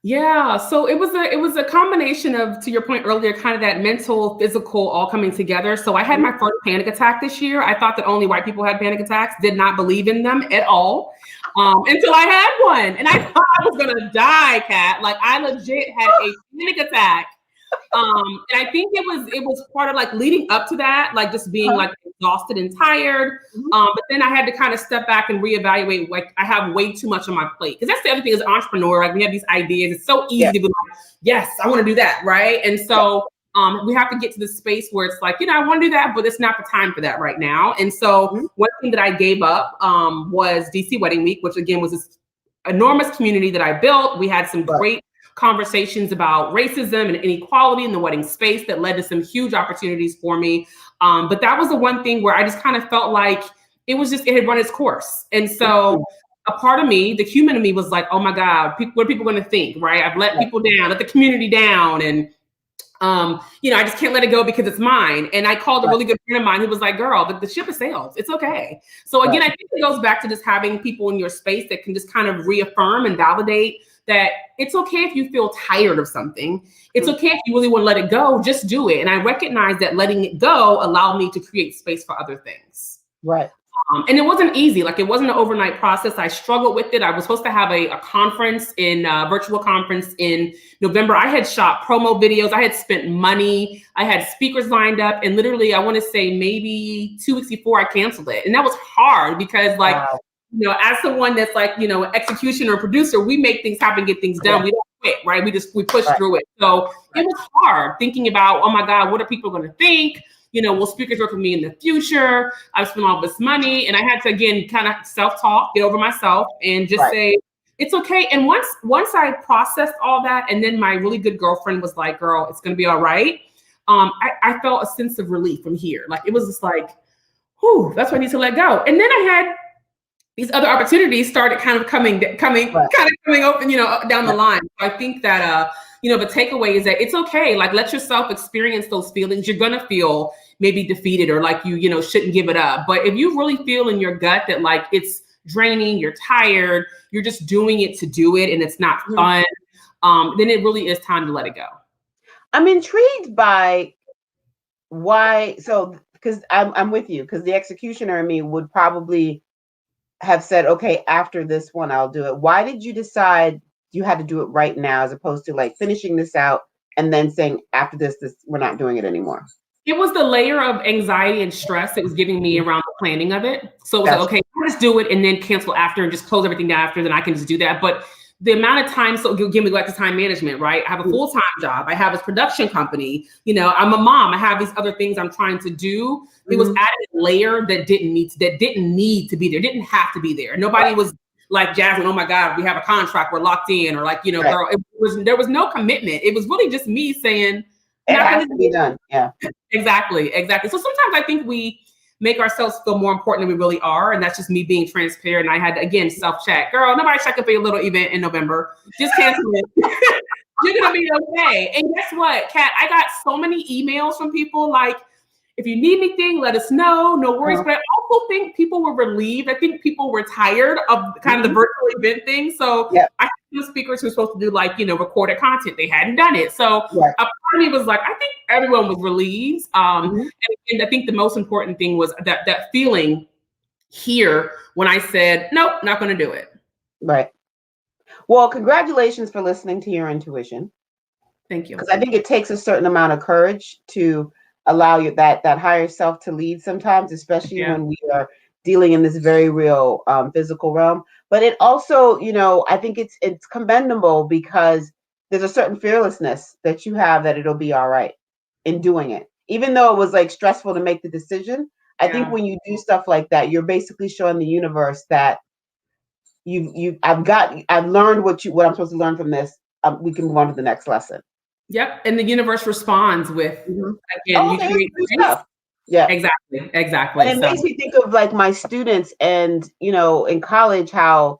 Yeah, so it was a combination of, to your point earlier, kind of that mental, physical, all coming together. So I had my first panic attack this year. I thought that only white people had panic attacks, did not believe in them at all, until I had one. And I thought I was gonna die, Kat. Like, I legit had a panic attack. And I think it was part of, like, leading up to that, like, just being like exhausted and tired. But then I had to kind of step back and reevaluate, like, I have way too much on my plate. Because that's the other thing, as an entrepreneur, like, we have these ideas. It's so easy to be like, yes, I want to do that, right? And so we have to get to this space where it's like, I want to do that, but it's not the time for that right now. And so one thing that I gave up was DC Wedding Week, which again was this enormous community that I built. We had some great conversations about racism and inequality in the wedding space that led to some huge opportunities for me. But that was the one thing where I just kind of felt like it had run its course. And so a part of me, the human in me, was like, oh my God, what are people going to think, right? I've let people down, let the community down. And I just can't let it go because it's mine. And I called a really good friend of mine who was like, girl, the ship has sailed. It's okay. So again, I think it goes back to just having people in your space that can just kind of reaffirm and validate that it's okay if you feel tired of something. It's okay if you really want to let it go, just do it. And I recognize that letting it go allowed me to create space for other things. Right. And it wasn't easy. Like, it wasn't an overnight process. I struggled with it. I was supposed to have a conference virtual conference in November. I had shot promo videos. I had spent money. I had speakers lined up. And literally, I want to say maybe 2 weeks before, I canceled it. And that was hard because, like, as someone that's like, an executioner or producer, we make things happen, get things done. We don't quit, right? We push through it. So it was hard thinking about, oh my God, what are people going to think? Will speakers work with me in the future? I've spent all this money. And I had to, again, kind of self-talk, get over myself, and just say, it's okay. And once I processed all that, and then my really good girlfriend was like, girl, it's going to be all right. I felt a sense of relief from here. Like, it was just like, whew, that's what I need to let go. And then I had these other opportunities started kind of coming open, down the line. So I think that, the takeaway is that it's okay. Like, let yourself experience those feelings. You're going to feel maybe defeated or like you shouldn't give it up. But if you really feel in your gut that, like, it's draining, you're tired, you're just doing it to do it, and it's not fun, then it really is time to let it go. I'm intrigued by why. So, because I'm with you, because the executioner in me would probably have said, okay, after this one, I'll do it. Why did you decide you had to do it right now, as opposed to, like, finishing this out and then saying, after this, we're not doing it anymore? It was the layer of anxiety and stress it was giving me around the planning of it. So it was like, okay, let's do it and then cancel after and just close everything down after, then I can just do that. But the amount of time, so give me back to time management, right? I have a full-time job. I have a production company. You know, I'm a mom. I have these other things I'm trying to do. It was added layer that didn't need to be there. Didn't have to be there. Nobody was like, Jasmine, oh my God, we have a contract, we're locked in, or like, you know, girl, there was no commitment. It was really just me saying, it has to be done. Yeah. Exactly. So sometimes I think we make ourselves feel more important than we really are. And that's just me being transparent. And I had to, again, self-check. Girl, nobody's checking for your little event in November. Just cancel it. You're going to be okay. And guess what, Kat? I got so many emails from people like, if you need anything, let us know. No worries. But I also think people were relieved. I think people were tired of kind of the virtual event thing. So I had the speakers who were supposed to do like, you know, recorded content. They hadn't done it. So a part of me was like, I think everyone was relieved. And I think the most important thing was that feeling here when I said, nope, not going to do it. Right. Well, congratulations for listening to your intuition. Thank you. Because I think it takes a certain amount of courage to allow you that higher self to lead sometimes, especially when we are dealing in this very real physical realm. But it also, you know, I think it's commendable because there's a certain fearlessness that you have that it'll be all right in doing it. Even though it was like stressful to make the decision, I think when you do stuff like that, you're basically showing the universe that I've learned what I'm supposed to learn from this. We can move on to the next lesson. Yep. And the universe responds with, again, you create stuff. Yeah, exactly. And it makes me think of like my students and, you know, in college, how,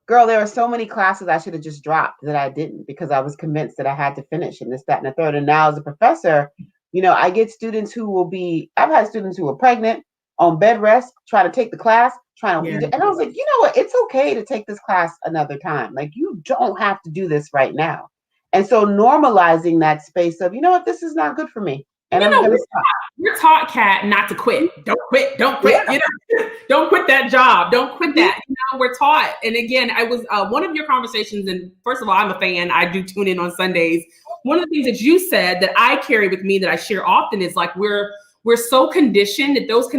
girl, there are so many classes I should have just dropped that I didn't because I was convinced that I had to finish and this, that, and the third. And now as a professor, you know, I get students I've had students who are pregnant, on bed rest, trying to take the class, and I was like, you know what? It's okay to take this class another time. Like, you don't have to do this right now. And so normalizing that space of, you know what, this is not good for me. And I'm going to stop. You're taught, Kat, not to quit. Don't quit. You know, don't quit that job. Don't quit that. You know, we're taught. And again, I was one of your conversations. And first of all, I'm a fan. I do tune in on Sundays. One of the things that you said that I carry with me that I share often is like we're so conditioned that those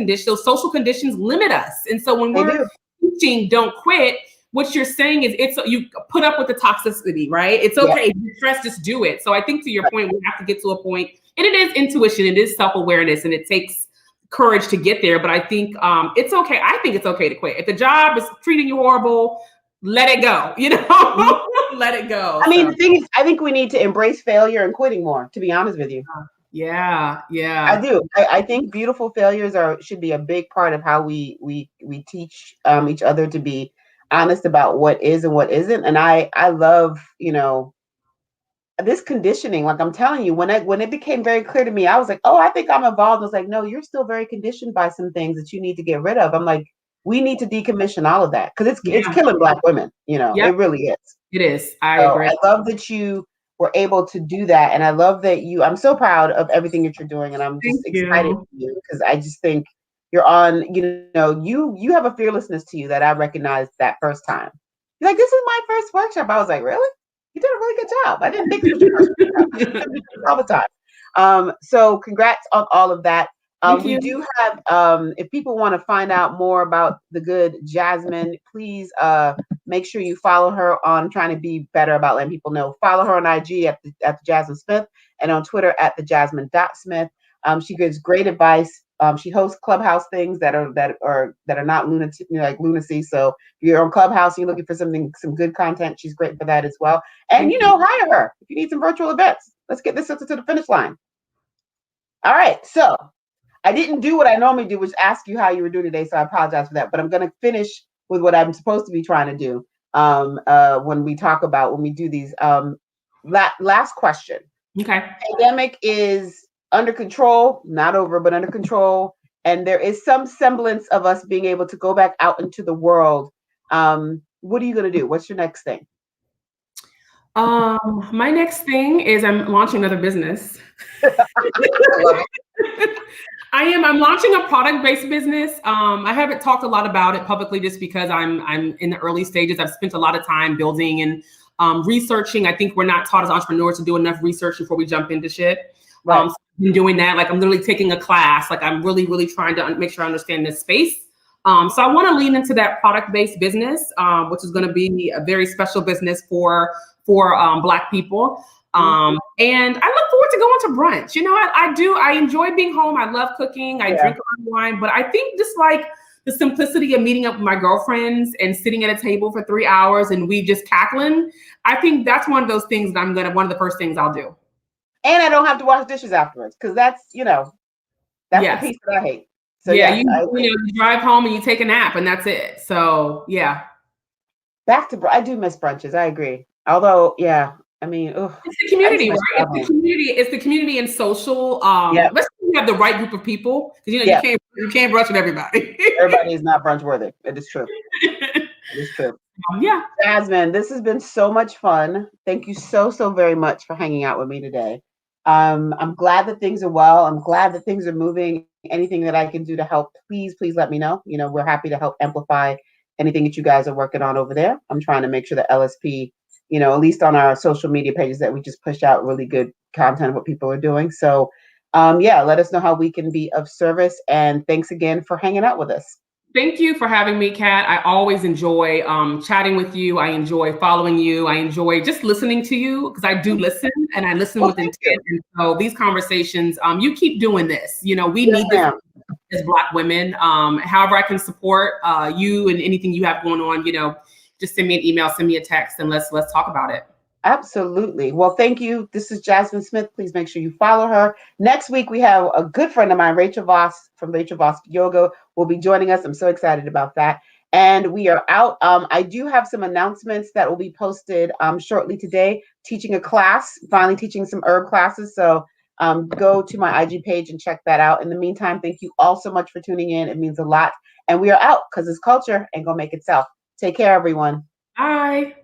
social conditions limit us. And so when we're teaching don't quit, what you're saying is you put up with the toxicity, right? It's okay. If you're stressed, just do it. So I think to your point, we have to get to a point, and it is intuition, it is self-awareness, and it takes courage to get there. But I think it's okay. I think it's okay to quit. If the job is treating you horrible, let it go, you know, let it go. I mean, the thing is, I think we need to embrace failure and quitting more, to be honest with you. Yeah. I do. I think beautiful failures should be a big part of how we teach each other to be honest about what is and what isn't. And I love, you know, this conditioning. Like I'm telling you, when it became very clear to me, I was like, oh, I think I'm evolved. I was like, no, you're still very conditioned by some things that you need to get rid of. I'm like, we need to decommission all of that because it's killing Black women. You know, it really is. It is. I agree. I love that you were able to do that, and I love that I'm so proud of everything that you're doing, and I'm just excited for you because I just think you're on. You know, you have a fearlessness to you that I recognized that first time. You're like, this is my first workshop. I was like, really? You did a really good job. I didn't think this was your first workshop. All the time. So congrats on all of that. We do have, if people want to find out more about the good Jasmine, please make sure you follow her on trying to be better about letting people know. Follow her on IG at the Jasmine Smith and on Twitter at the Jasmine.Smith. She gives great advice. She hosts Clubhouse things that are not lunatic, like lunacy. So if you're on Clubhouse, you're looking for some good content. She's great for that as well. And hire her if you need some virtual events. Let's get this to the finish line. All right, so I didn't do what I normally do, which is ask you how you were doing today. So I apologize for that. But I'm going to finish with what I'm supposed to be trying to do when we do these. Last question. Okay. Pandemic is under control, not over, but under control. And there is some semblance of us being able to go back out into the world. What are you going to do? What's your next thing? My next thing is I'm launching another business. I'm launching a product-based business. I haven't talked a lot about it publicly just because I'm in the early stages. I've spent a lot of time building and researching. I think we're not taught as entrepreneurs to do enough research before we jump into shit. Right. So I've been doing that. Like I'm literally taking a class. Like I'm really, really trying to make sure I understand this space. So I want to lean into that product-based business, which is going to be a very special business for Black people. And I look forward to going to brunch. You know, I do. I enjoy being home. I love cooking. I drink a lot of wine, but I think just like the simplicity of meeting up with my girlfriends and sitting at a table for 3 hours and we just cackling, I think that's one of those things that one of the first things I'll do. And I don't have to wash dishes afterwards, because that's, that's the piece that I hate. So yeah, you drive home and you take a nap and that's it. So yeah. I do miss brunches. I agree. Although, I mean, it's the community, right? It's the community and social. Let's say you have the right group of people, because you can't brunch with everybody. Everybody is not brunch worthy. It is true. It is true. Yeah. Jasmine, this has been so much fun. Thank you so very much for hanging out with me today. I'm glad that things are well. I'm glad that things are moving. Anything that I can do to help, please let me know. We're happy to help amplify anything that you guys are working on over there. I'm trying to make sure that LSP, at least on our social media pages, that we just push out really good content of what people are doing. So, let us know how we can be of service. And thanks again for hanging out with us. Thank you for having me, Kat. I always enjoy chatting with you. I enjoy following you. I enjoy just listening to you, because I do listen, and I listen with intent. And so these conversations, you keep doing this. We need this as Black women. However I can support you and anything you have going on, just send me an email, send me a text, and let's talk about it. Absolutely. Well, thank you. This is Jasmine Smith. Please make sure you follow her. Next week, we have a good friend of mine, Rachel Voss from Rachel Voss Yoga, will be joining us. I'm so excited about that. And we are out. I do have some announcements that will be posted shortly today, teaching a class, finally teaching some herb classes. So go to my IG page and check that out. In the meantime, thank you all so much for tuning in. It means a lot. And we are out, because it's culture, and go make it self. Take care, everyone. Bye.